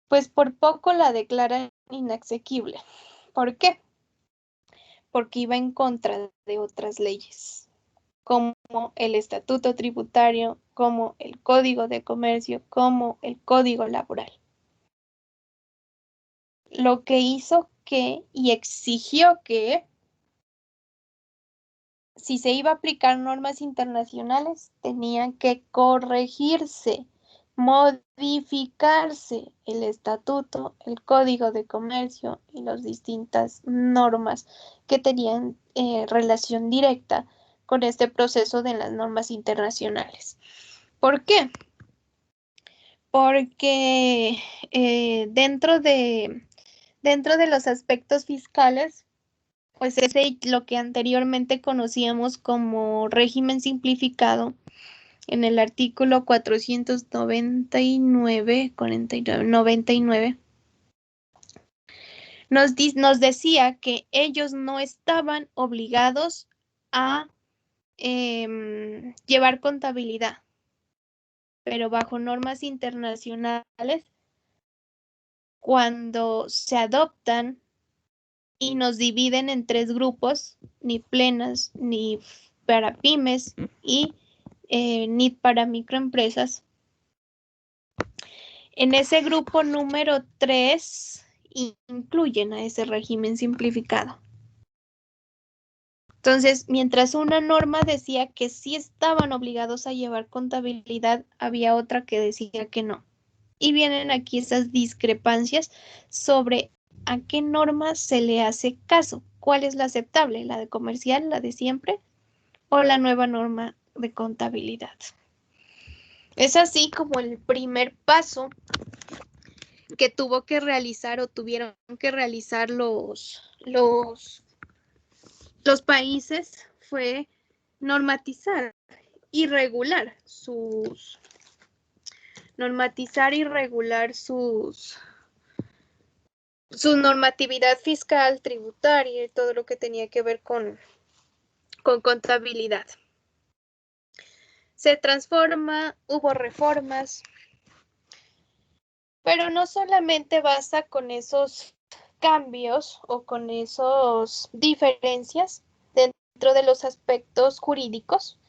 pues por poco la declaran inasequible. ¿Por qué? Porque iba en contra de otras leyes, como el Estatuto Tributario, como el Código de Comercio, como el Código Laboral. Lo que hizo que y exigió que si se iba a aplicar normas internacionales, tenían que corregirse, modificarse el estatuto, el código de comercio y las distintas normas que tenían relación directa con este proceso de las normas internacionales. ¿Por qué? Porque dentro de los aspectos fiscales, pues es lo que anteriormente conocíamos como régimen simplificado en el artículo 499, 99, nos decía que ellos no estaban obligados a llevar contabilidad, pero bajo normas internacionales, cuando se adoptan y nos dividen en 3 grupos, ni plenas, ni para pymes y ni para microempresas. En ese grupo número 3 incluyen a ese régimen simplificado. Entonces, mientras una norma decía que sí estaban obligados a llevar contabilidad, había otra que decía que no. Y vienen aquí esas discrepancias sobre a qué norma se le hace caso. ¿Cuál es la aceptable? ¿La de comercial, la de siempre? ¿O la nueva norma de contabilidad? Es así como el primer paso que tuvo que realizar o tuvieron que realizar los países fue normatizar y regular su normatividad fiscal, tributaria y todo lo que tenía que ver con contabilidad. se transforma, hubo reformas, pero no solamente basta con esos cambios o con esas diferencias dentro de los aspectos jurídicos,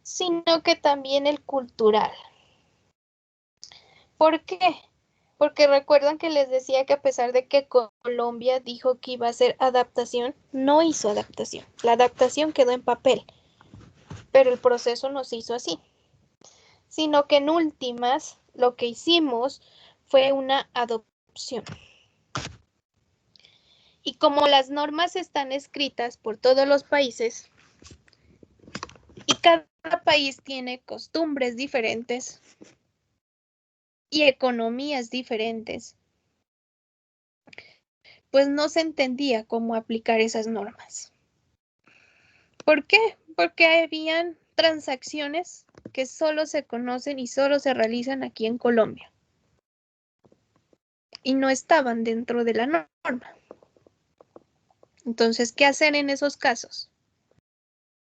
sino que también el cultural. ¿Por qué? Porque recuerdan que les decía que a pesar de que Colombia dijo que iba a hacer adaptación, no hizo adaptación. La adaptación quedó en papel, pero el proceso no se hizo así, sino que en últimas lo que hicimos fue una adopción. Y como las normas están escritas por todos los países y cada país tiene costumbres diferentes y economías diferentes, pues no se entendía cómo aplicar esas normas. ¿Por qué? Porque habían transacciones que solo se conocen y solo se realizan aquí en Colombia y no estaban dentro de la norma. Entonces, ¿qué hacer en esos casos?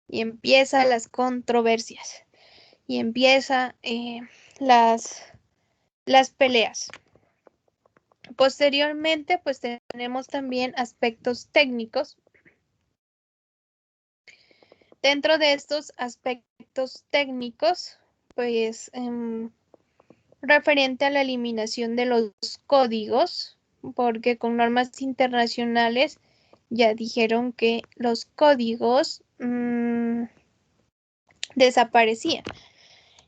Y empiezan las controversias y empiezan las peleas. Posteriormente, pues tenemos también aspectos técnicos. Dentro de estos aspectos técnicos, pues referente a la eliminación de los códigos, porque con normas internacionales ya dijeron que los códigos desaparecían.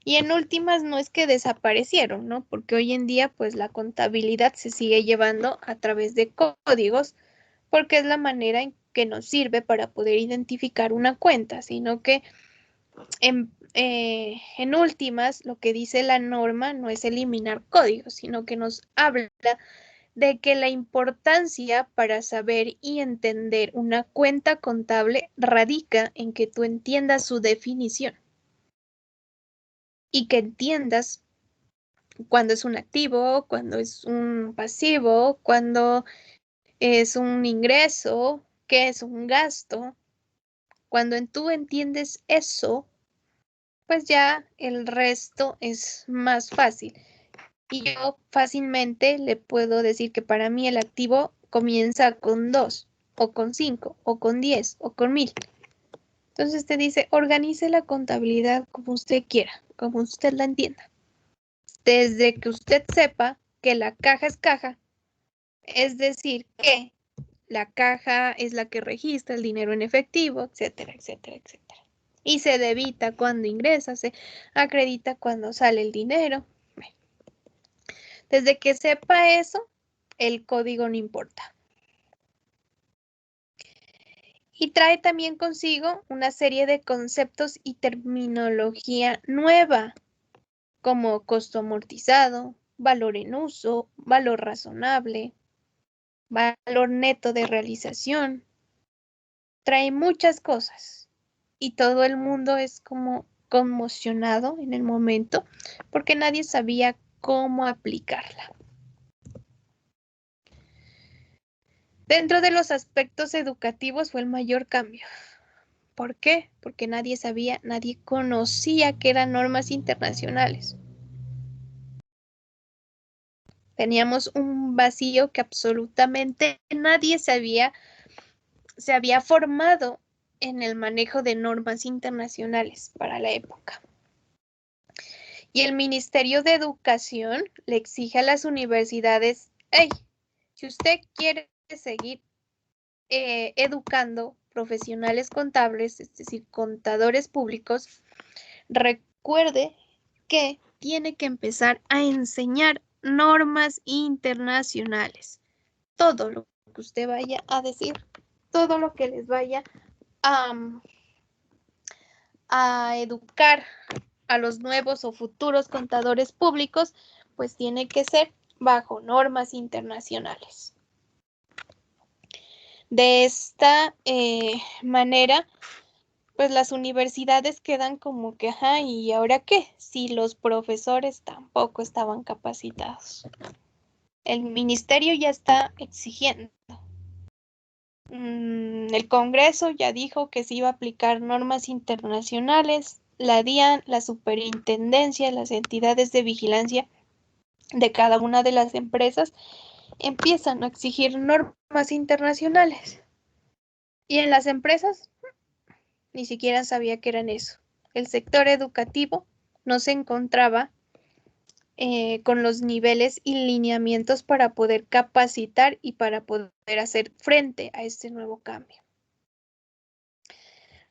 Y en últimas no es que desaparecieron, ¿no? Porque hoy en día pues la contabilidad se sigue llevando a través de códigos, porque es la manera en que nos sirve para poder identificar una cuenta, sino que en últimas lo que dice la norma no es eliminar códigos, sino que nos habla de que la importancia para saber y entender una cuenta contable radica en que tú entiendas su definición y que entiendas cuándo es un activo, cuándo es un pasivo, cuándo es un ingreso, qué es un gasto. Cuando tú entiendes eso, pues ya el resto es más fácil. Y yo fácilmente le puedo decir que para mí el activo comienza con 2, o con 5, o con 10, o con 1000. Entonces te dice, organice la contabilidad como usted quiera, como usted la entienda. Desde que usted sepa que la caja es caja, es decir, que la caja es la que registra el dinero en efectivo, etcétera, etcétera, etcétera. Y se debita cuando ingresa, se acredita cuando sale el dinero. Desde que sepa eso, el código no importa. Y trae también consigo una serie de conceptos y terminología nueva, como costo amortizado, valor en uso, valor razonable, valor neto de realización. Trae muchas cosas y todo el mundo es como conmocionado en el momento porque nadie sabía cómo aplicarla. Dentro de los aspectos educativos fue el mayor cambio. ¿Por qué? Porque nadie sabía, nadie conocía que eran normas internacionales. Teníamos un vacío que absolutamente nadie se había formado en el manejo de normas internacionales para la época. Y el Ministerio de Educación le exige a las universidades, hey, si usted quiere seguir educando profesionales contables, es decir, contadores públicos, recuerde que tiene que empezar a enseñar normas internacionales. Todo lo que usted vaya a decir, todo lo que les vaya a educar a los nuevos o futuros contadores públicos, pues tiene que ser bajo normas internacionales. De esta manera, pues las universidades quedan como que, ajá, ¿y ahora qué? Si los profesores tampoco estaban capacitados. El ministerio ya está exigiendo. El Congreso ya dijo que se iba a aplicar normas internacionales la DIAN, la superintendencia, las entidades de vigilancia de cada una de las empresas empiezan a exigir normas internacionales. Y en las empresas ni siquiera sabía que eran eso. El sector educativo no se encontraba con los niveles y lineamientos para poder capacitar y para poder hacer frente a este nuevo cambio.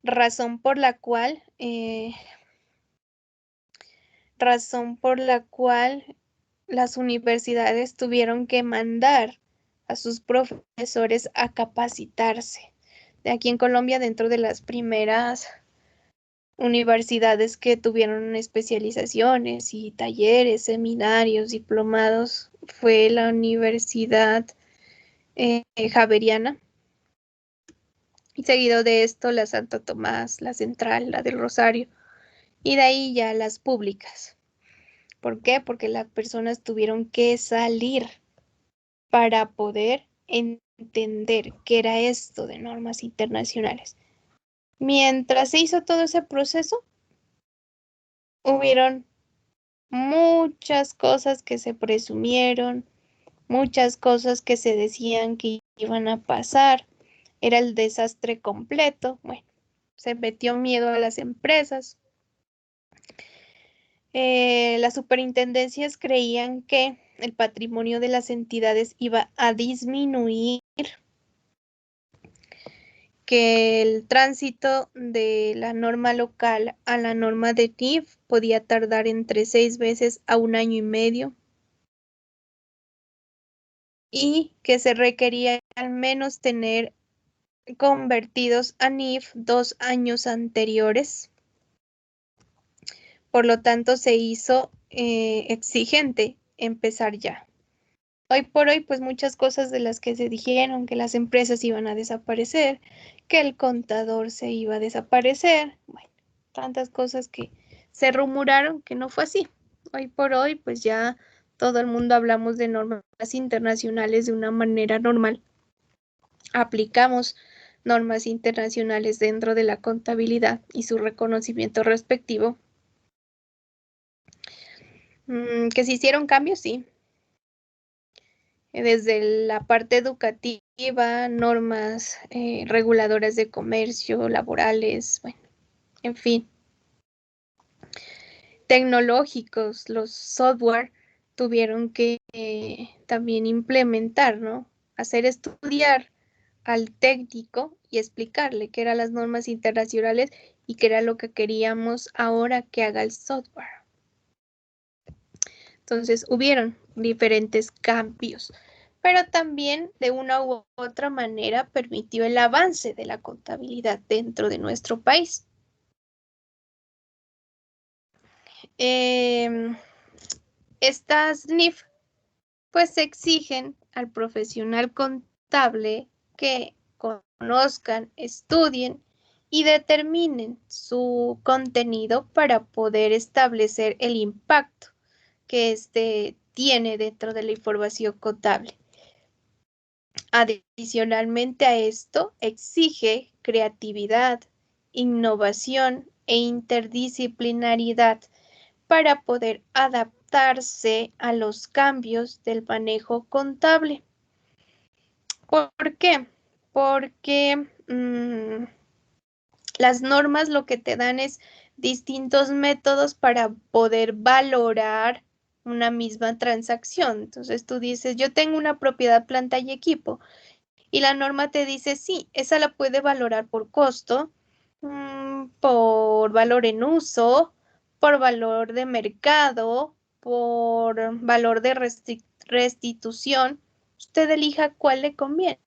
Razón por la cual las universidades tuvieron que mandar a sus profesores a capacitarse. De aquí en Colombia, dentro de las primeras universidades que tuvieron especializaciones y talleres, seminarios, diplomados, fue la Universidad Javeriana. Y seguido de esto, la Santo Tomás, la Central, la del Rosario. Y de ahí ya las públicas. ¿Por qué? Porque las personas tuvieron que salir para poder entender qué era esto de normas internacionales. Mientras se hizo todo ese proceso, hubieron muchas cosas que se presumieron, muchas cosas que se decían que iban a pasar. Era el desastre completo. Bueno, se metió miedo a las empresas. Las superintendencias creían que el patrimonio de las entidades iba a disminuir, que el tránsito de la norma local a la norma de NIF podía tardar entre 6 meses a 1 año y medio, y que se requería al menos tener convertidos a NIF 2 años anteriores. Por lo tanto, se hizo exigente empezar ya. Hoy por hoy, pues muchas cosas de las que se dijeron, que las empresas iban a desaparecer, que el contador se iba a desaparecer, bueno, tantas cosas que se rumoraron que no fue así. Hoy por hoy, pues ya todo el mundo hablamos de normas internacionales de una manera normal. Aplicamos normas internacionales dentro de la contabilidad y su reconocimiento respectivo. ¿Que se hicieron cambios? Sí. Desde la parte educativa, normas reguladoras de comercio, laborales, bueno, en fin. Tecnológicos, los software tuvieron que también implementar, ¿no? Hacer estudiar al técnico y explicarle qué eran las normas internacionales y qué era lo que queríamos ahora que haga el software. Entonces, hubieron diferentes cambios, pero también de una u otra manera permitió el avance de la contabilidad dentro de nuestro país. Estas NIF pues exigen al profesional contable que conozcan, estudien y determinen su contenido para poder establecer el impacto que éste tiene dentro de la información contable. Adicionalmente a esto, exige creatividad, innovación e interdisciplinariedad para poder adaptarse a los cambios del manejo contable. ¿Por qué? Porque las normas lo que te dan es distintos métodos para poder valorar una misma transacción. Entonces tú dices, yo tengo una propiedad, planta y equipo, y la norma te dice, sí, esa la puede valorar por costo, por valor en uso, por valor de mercado, por valor de restitución. Usted elija cuál le conviene.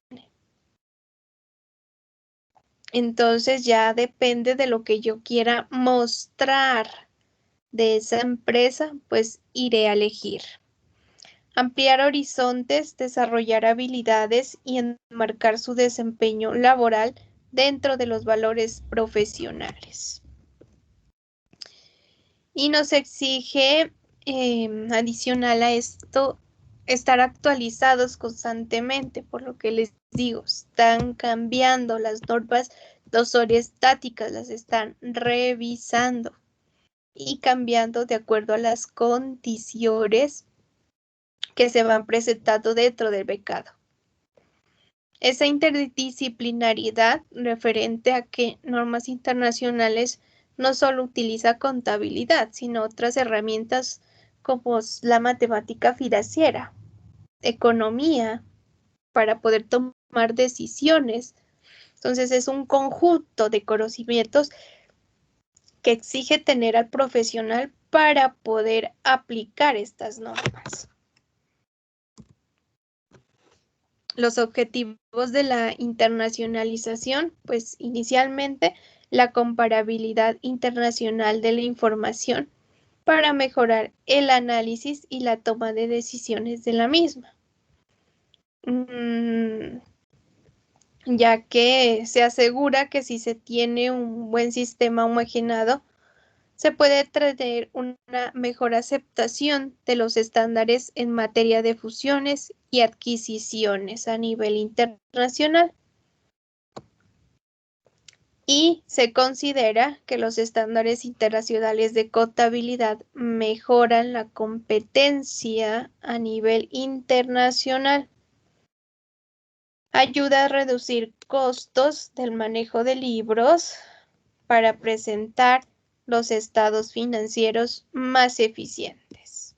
Entonces ya depende de lo que yo quiera mostrar de esa empresa, pues iré a elegir. Ampliar horizontes, desarrollar habilidades y enmarcar su desempeño laboral dentro de los valores profesionales. Y nos exige, adicional a esto, estar actualizados constantemente, por lo que les digo, están cambiando las normas dosoriestáticas, las están revisando. y cambiando de acuerdo a las condiciones que se van presentando dentro del becado. Esa interdisciplinariedad referente a que normas internacionales no solo utiliza contabilidad, sino otras herramientas como la matemática financiera, economía, para poder tomar decisiones. Entonces es un conjunto de conocimientos que exige tener al profesional para poder aplicar estas normas. Los objetivos de la internacionalización, pues inicialmente la comparabilidad internacional de la información para mejorar el análisis y la toma de decisiones de la misma. Ya que se asegura que si se tiene un buen sistema homogeneado, se puede tener una mejor aceptación de los estándares en materia de fusiones y adquisiciones a nivel internacional. Y se considera que los estándares internacionales de contabilidad mejoran la competencia a nivel internacional. Ayuda a reducir costos del manejo de libros para presentar los estados financieros más eficientes.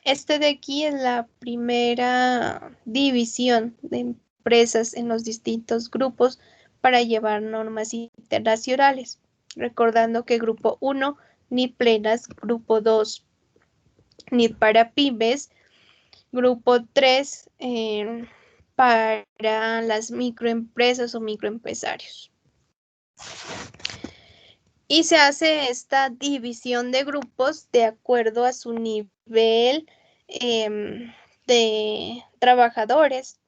Este de aquí es la primera división de empresas en los distintos grupos para llevar normas internacionales. Recordando que grupo 1, NIT plenas, grupo 2, NIT para pymes, grupo 3, para las microempresas o microempresarios. Y se hace esta división de grupos de acuerdo a su nivel de trabajadores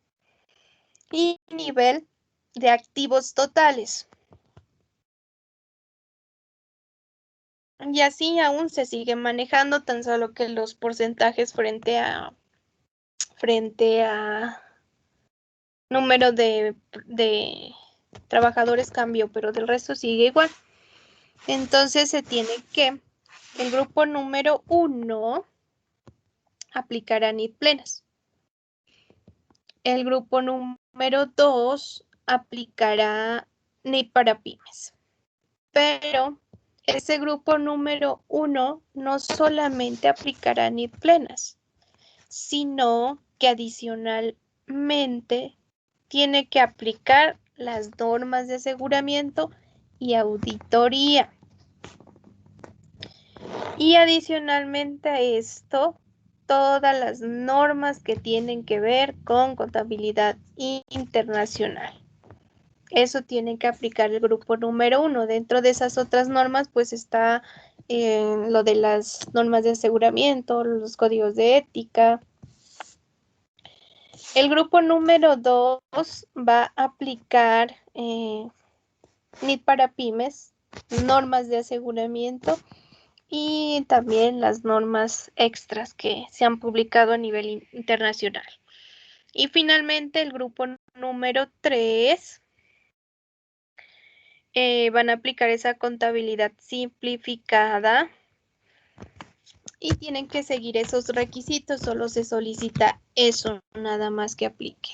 y nivel de activos totales. Y así aún se sigue manejando, tan solo que los porcentajes frente a número de trabajadores cambió, pero del resto sigue igual. Entonces se tiene que el grupo número 1 aplicará NIT plenas. El grupo número 2 aplicará NIT para pymes. Pero ese grupo número 1 no solamente aplicará NIT plenas, sino que adicionalmente tiene que aplicar las normas de aseguramiento y auditoría. Y adicionalmente a esto, todas las normas que tienen que ver con contabilidad internacional. Eso tiene que aplicar el grupo número 1. Dentro de esas otras normas, pues está lo de las normas de aseguramiento, los códigos de ética. El grupo número 2 va a aplicar NIT para pymes, normas de aseguramiento y también las normas extras que se han publicado a nivel internacional. Y finalmente el grupo número 3 van a aplicar esa contabilidad simplificada y tienen que seguir esos requisitos, solo se solicita eso, nada más que aplique.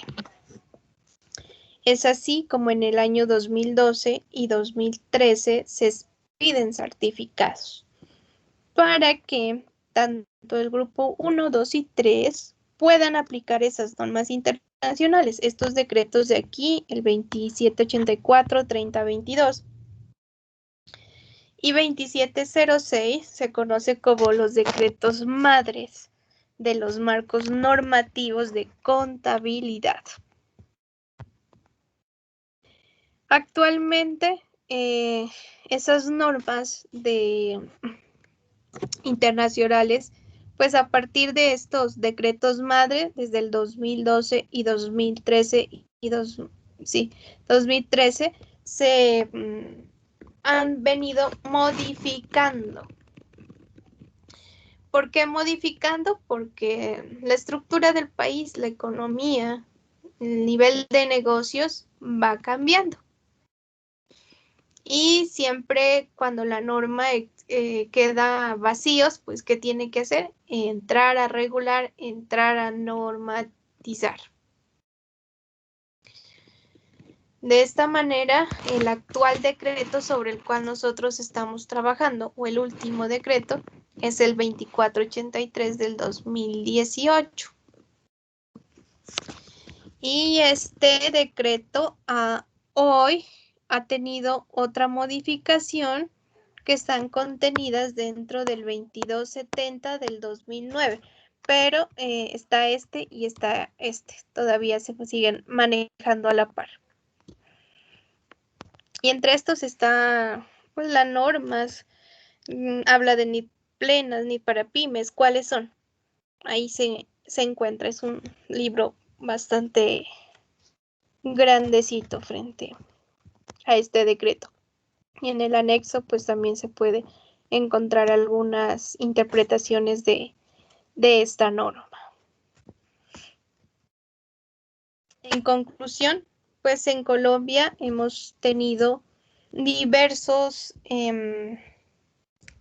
Es así como en el año 2012 y 2013 se piden certificados para que tanto el grupo 1, 2 y 3 puedan aplicar esas normas internacionales. Estos decretos de aquí, el 2784, 3022 y 2706 se conoce como los decretos madres de los marcos normativos de contabilidad. Actualmente, esas normas internacionales, pues a partir de estos decretos madre, desde el 2012 y 2013 2013, se han venido modificando. ¿Por qué modificando? Porque la estructura del país, la economía, el nivel de negocios va cambiando. Y siempre cuando la norma queda vacíos, pues ¿qué tiene que hacer? Entrar a regular, entrar a normatizar. De esta manera, el actual decreto sobre el cual nosotros estamos trabajando, o el último decreto, es el 2483 del 2018. Y este decreto hoy ha tenido otra modificación que están contenidas dentro del 2270 del 2009. Pero está este y está este. Todavía se siguen manejando a la par. Y entre estos está pues las normas, habla de NIT plenas, NIT para pymes, ¿cuáles son? Ahí se encuentra, es un libro bastante grandecito frente a este decreto. Y en el anexo pues también se puede encontrar algunas interpretaciones de esta norma. En conclusión, pues en Colombia hemos tenido diversos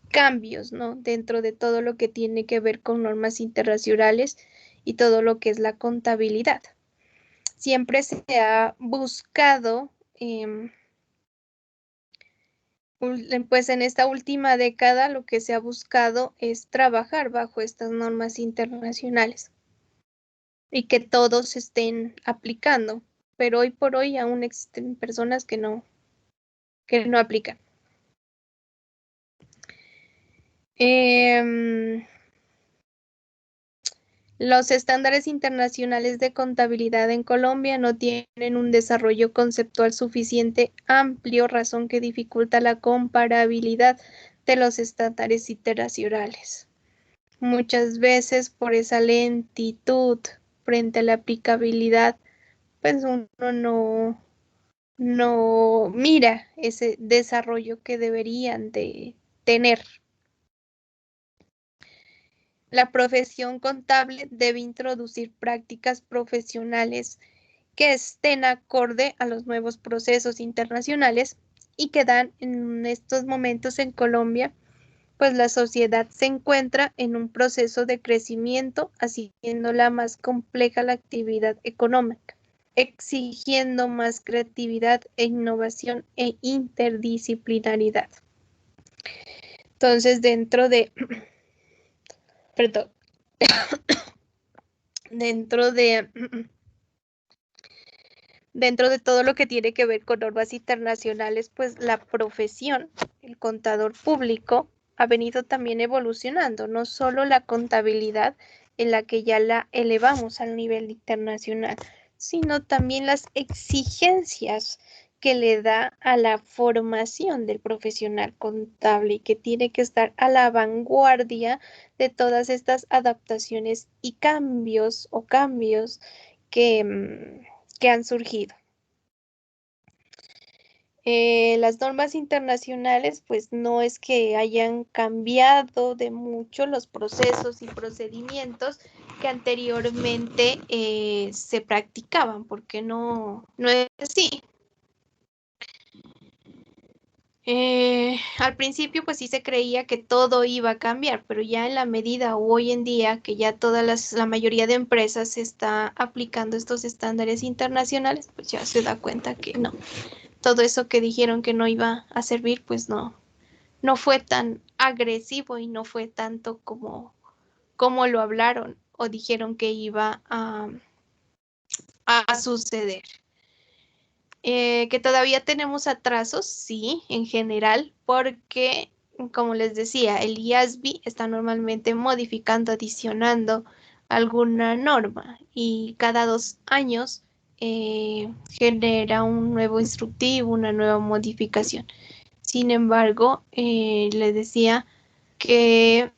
cambios, ¿no? Dentro de todo lo que tiene que ver con normas internacionales y todo lo que es la contabilidad. Siempre se ha buscado, pues en esta última década lo que se ha buscado es trabajar bajo estas normas internacionales y que todos estén aplicando, pero hoy por hoy aún existen personas que no aplican. Los estándares internacionales de contabilidad en Colombia no tienen un desarrollo conceptual suficiente amplio, razón que dificulta la comparabilidad de los estándares internacionales. Muchas veces por esa lentitud frente a la aplicabilidad, pues uno no mira ese desarrollo que deberían de tener. La profesión contable debe introducir prácticas profesionales que estén acorde a los nuevos procesos internacionales y que dan en estos momentos en Colombia, pues la sociedad se encuentra en un proceso de crecimiento, haciéndola más compleja la actividad económica, exigiendo más creatividad e innovación e interdisciplinaridad. Entonces, dentro de todo lo que tiene que ver con normas internacionales, pues la profesión, el contador público, ha venido también evolucionando, no solo la contabilidad en la que ya la elevamos al nivel internacional, sino también las exigencias que le da a la formación del profesional contable y que tiene que estar a la vanguardia de todas estas adaptaciones y cambios que han surgido. Las normas internacionales, pues no es que hayan cambiado de mucho los procesos y procedimientos que anteriormente se practicaban, porque no es así. Al principio pues sí se creía que todo iba a cambiar, pero ya en la medida hoy en día que ya la mayoría de empresas está aplicando estos estándares internacionales, pues ya se da cuenta que no. Todo eso que dijeron que no iba a servir, pues no fue tan agresivo y no fue tanto como lo hablaron o dijeron que iba a suceder. Que todavía tenemos atrasos, sí, en general, porque, como les decía, el IASB está normalmente modificando, adicionando alguna norma y cada 2 años genera un nuevo instructivo, una nueva modificación. Sin embargo, les decía que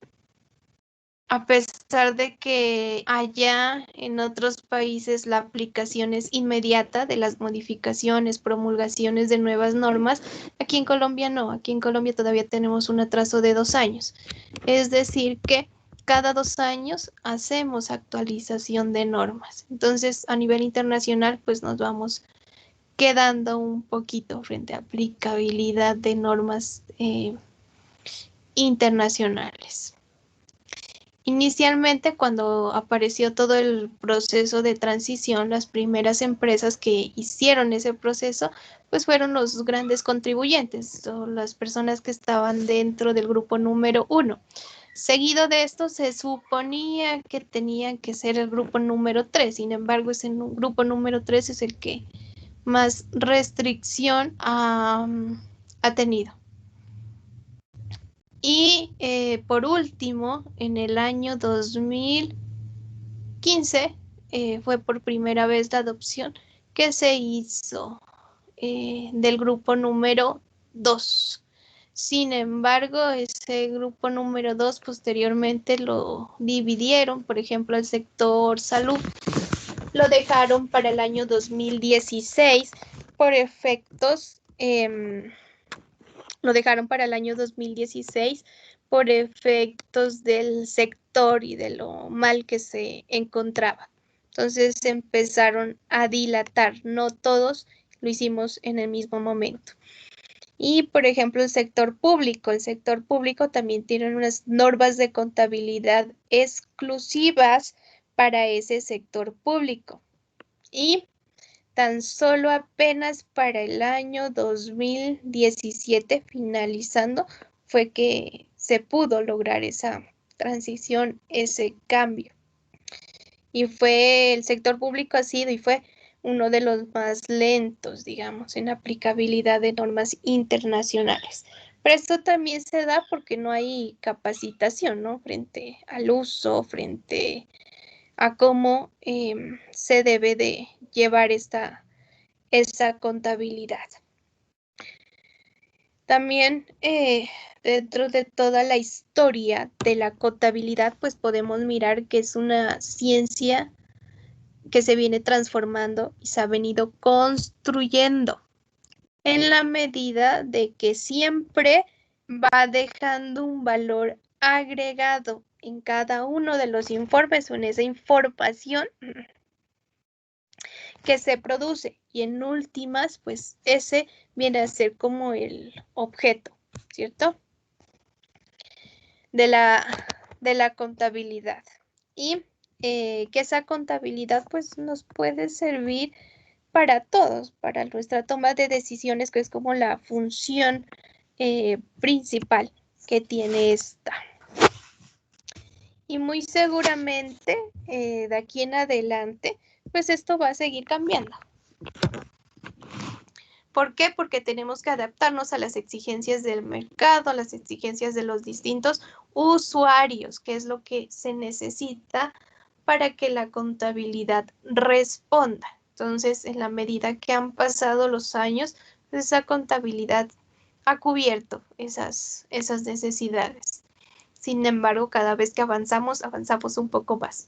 a pesar de que allá en otros países la aplicación es inmediata de las modificaciones, promulgaciones de nuevas normas, aquí en Colombia no, aquí en Colombia todavía tenemos un atraso de 2 años. Es decir que cada 2 años hacemos actualización de normas. Entonces, a nivel internacional, pues nos vamos quedando un poquito frente a aplicabilidad de normas internacionales. Inicialmente, cuando apareció todo el proceso de transición, las primeras empresas que hicieron ese proceso, pues fueron los grandes contribuyentes, o las personas que estaban dentro del grupo número 1. Seguido de esto, se suponía que tenían que ser el grupo número 3. Sin embargo, ese grupo número 3 es el que más restricción ha tenido. Y por último, en el año 2015 fue por primera vez la adopción que se hizo del grupo número 2. Sin embargo, ese grupo número 2 posteriormente lo dividieron, por ejemplo, el sector salud lo dejaron para el año 2016 por efectos lo dejaron para el año 2016 por efectos del sector y de lo mal que se encontraba. Entonces se empezaron a dilatar, no todos lo hicimos en el mismo momento. Y, por ejemplo, el sector público también tiene unas normas de contabilidad exclusivas para ese sector público. Y tan solo apenas para el año 2017, finalizando, fue que se pudo lograr esa transición, ese cambio. Y fue el sector público ha sido y fue uno de los más lentos, digamos, en aplicabilidad de normas internacionales. Pero esto también se da porque no hay capacitación, ¿no? Frente al uso, frente a cómo se debe de llevar esa contabilidad. También dentro de toda la historia de la contabilidad, pues podemos mirar que es una ciencia que se viene transformando y se ha venido construyendo en la medida de que siempre va dejando un valor agregado en cada uno de los informes o en esa información que se produce, y en últimas, pues ese viene a ser como el objeto, ¿cierto? De la contabilidad. Y que esa contabilidad pues nos puede servir para todos, para nuestra toma de decisiones, que es como la función principal que tiene esta. Y muy seguramente de aquí en adelante, pues esto va a seguir cambiando. ¿Por qué? Porque tenemos que adaptarnos a las exigencias del mercado, a las exigencias de los distintos usuarios, que es lo que se necesita para que la contabilidad responda. Entonces, en la medida que han pasado los años, pues esa contabilidad ha cubierto esas necesidades. Sin embargo, cada vez que avanzamos un poco más.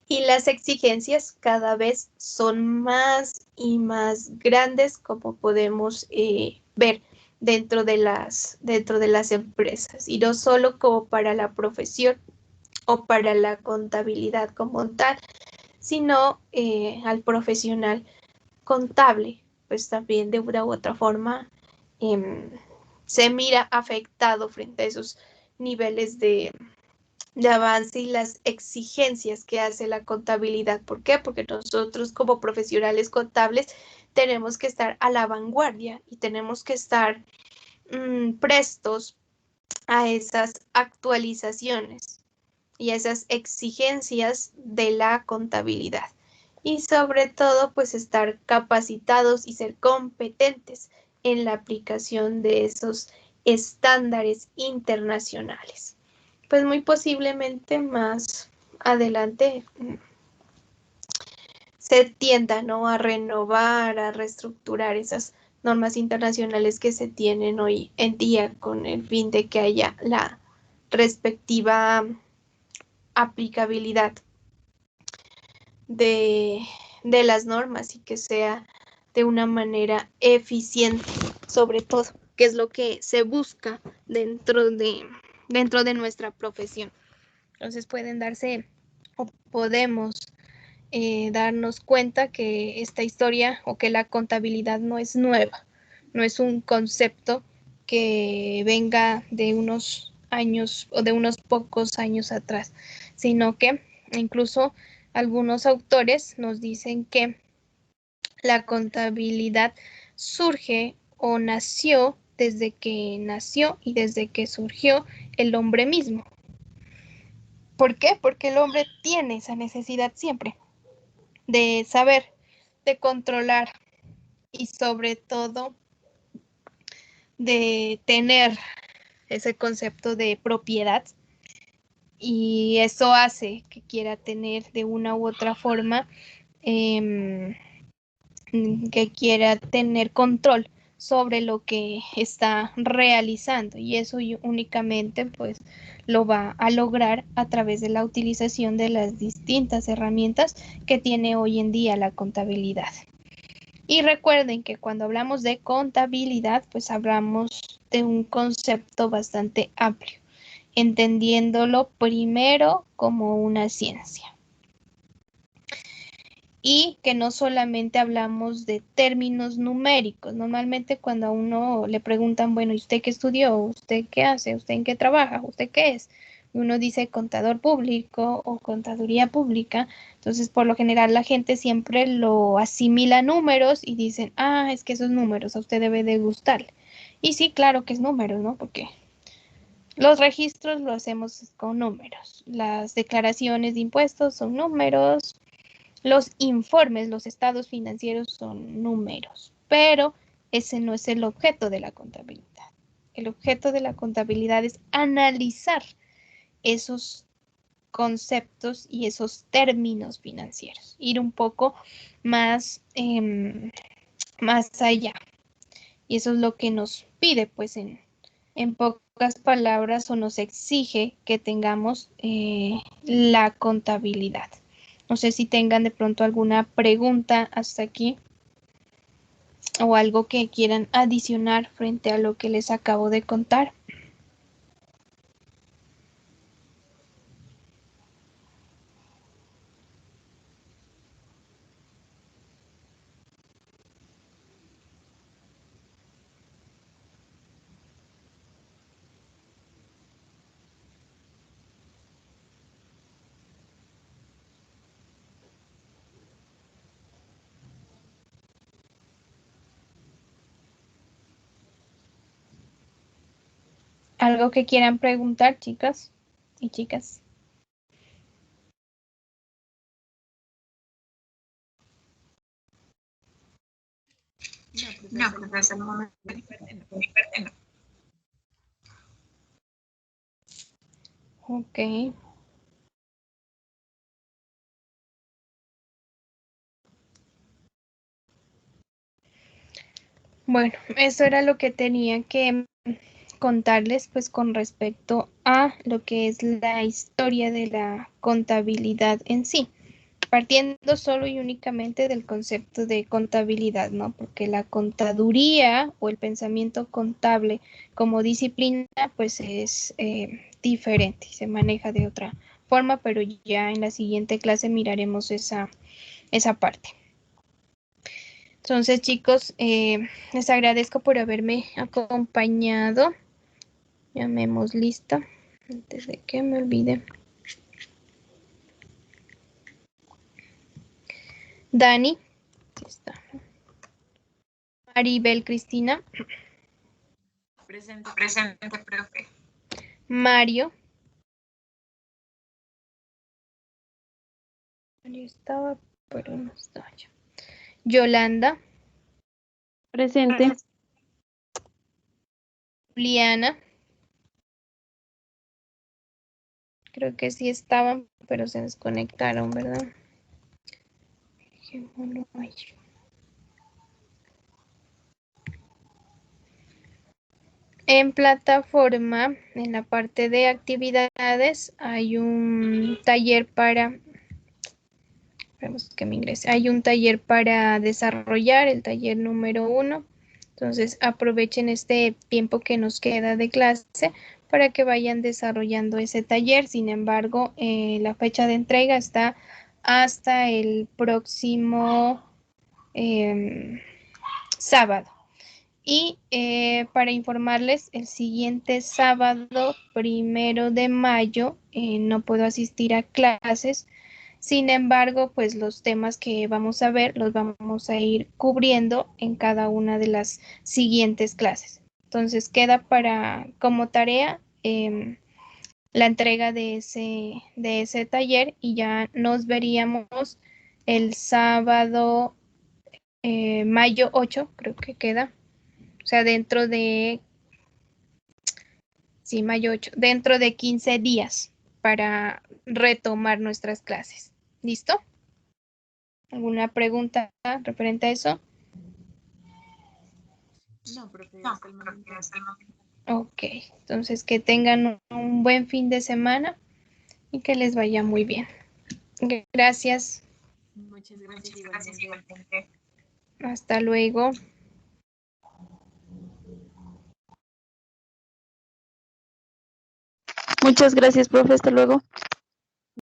Y las exigencias cada vez son más y más grandes, como podemos ver dentro de las empresas. Y no solo como para la profesión o para la contabilidad como tal, sino al profesional contable, pues también de una u otra forma se mira afectado frente a esos niveles de avance y las exigencias que hace la contabilidad. ¿Por qué? Porque nosotros como profesionales contables tenemos que estar a la vanguardia y tenemos que estar prestos a esas actualizaciones y a esas exigencias de la contabilidad. Y sobre todo, pues estar capacitados y ser competentes en la aplicación de esos estándares internacionales. Pues muy posiblemente más adelante se tienda, ¿no?, a renovar, a reestructurar esas normas internacionales que se tienen hoy en día con el fin de que haya la respectiva aplicabilidad de las normas y que sea de una manera eficiente, sobre todo, que es lo que se busca dentro de nuestra profesión. Entonces pueden darse o podemos darnos cuenta que esta historia o que la contabilidad no es nueva, no es un concepto que venga de unos años o de unos pocos años atrás, sino que incluso algunos autores nos dicen que la contabilidad surge o nació desde que nació y desde que surgió el hombre mismo. ¿Por qué? Porque el hombre tiene esa necesidad siempre de saber, de controlar y sobre todo de tener ese concepto de propiedad, y eso hace que quiera tener de una u otra forma, que quiera tener control sobre lo que está realizando, y eso únicamente pues lo va a lograr a través de la utilización de las distintas herramientas que tiene hoy en día la contabilidad. Y recuerden que cuando hablamos de contabilidad, pues hablamos de un concepto bastante amplio, entendiéndolo primero como una ciencia. Y que no solamente hablamos de términos numéricos. Normalmente cuando a uno le preguntan, bueno, ¿y usted qué estudió? ¿Usted qué hace? ¿Usted en qué trabaja? ¿Usted qué es? Uno dice contador público o contaduría pública. Entonces, por lo general, la gente siempre lo asimila a números y dicen, ah, es que esos números a usted debe de gustarle. Y sí, claro que es números, ¿no? Porque los registros lo hacemos con números. Las declaraciones de impuestos son números. Los informes, los estados financieros son números, pero ese no es el objeto de la contabilidad. El objeto de la contabilidad es analizar esos conceptos y esos términos financieros, ir un poco más, más allá. Y eso es lo que nos pide, pues en pocas palabras, o nos exige que tengamos la contabilidad. No sé si tengan de pronto alguna pregunta hasta aquí o algo que quieran adicionar frente a lo que les acabo de contar. ¿Algo que quieran preguntar, chicas y chicas?
No, profesor, no.
Ok. Bueno, eso era lo que tenía que contarles, pues con respecto a lo que es la historia de la contabilidad en sí, partiendo solo y únicamente del concepto de contabilidad, ¿no? Porque la contaduría o el pensamiento contable como disciplina, pues es diferente, se maneja de otra forma, pero ya en la siguiente clase miraremos esa parte. Entonces, chicos, les agradezco por haberme acompañado. Llamemos lista antes de que me olvide. Dani, está. Maribel Cristina.
Presente, presente, profe.
Mario. Mario estaba, pero no estaba ya. Yolanda.
Presente.
Juliana. Creo que sí estaban, pero se desconectaron, ¿verdad? En plataforma, en la parte de actividades, hay un taller para, esperemos que me ingrese, hay un taller para desarrollar, el taller número 1. Entonces aprovechen este tiempo que nos queda de clase para que vayan desarrollando ese taller. Sin embargo, la fecha de entrega está hasta el próximo sábado. Y para informarles, el siguiente sábado, 1 de mayo, no puedo asistir a clases. Sin embargo, pues los temas que vamos a ver los vamos a ir cubriendo en cada una de las siguientes clases. Entonces queda como tarea la entrega de ese taller y ya nos veríamos el sábado mayo 8, creo que queda. O sea, mayo 8, dentro de 15 días para retomar nuestras clases. ¿Listo? ¿Alguna pregunta referente a eso?
No, profe,
No,
hasta el
creo
momento.
que hasta el momento.
Ok, entonces que tengan un buen fin de semana y que les vaya muy bien. Gracias.
Muchas gracias
Muchas gracias
igualmente.
igualmente.
Hasta luego.
Muchas gracias, profe. Hasta luego.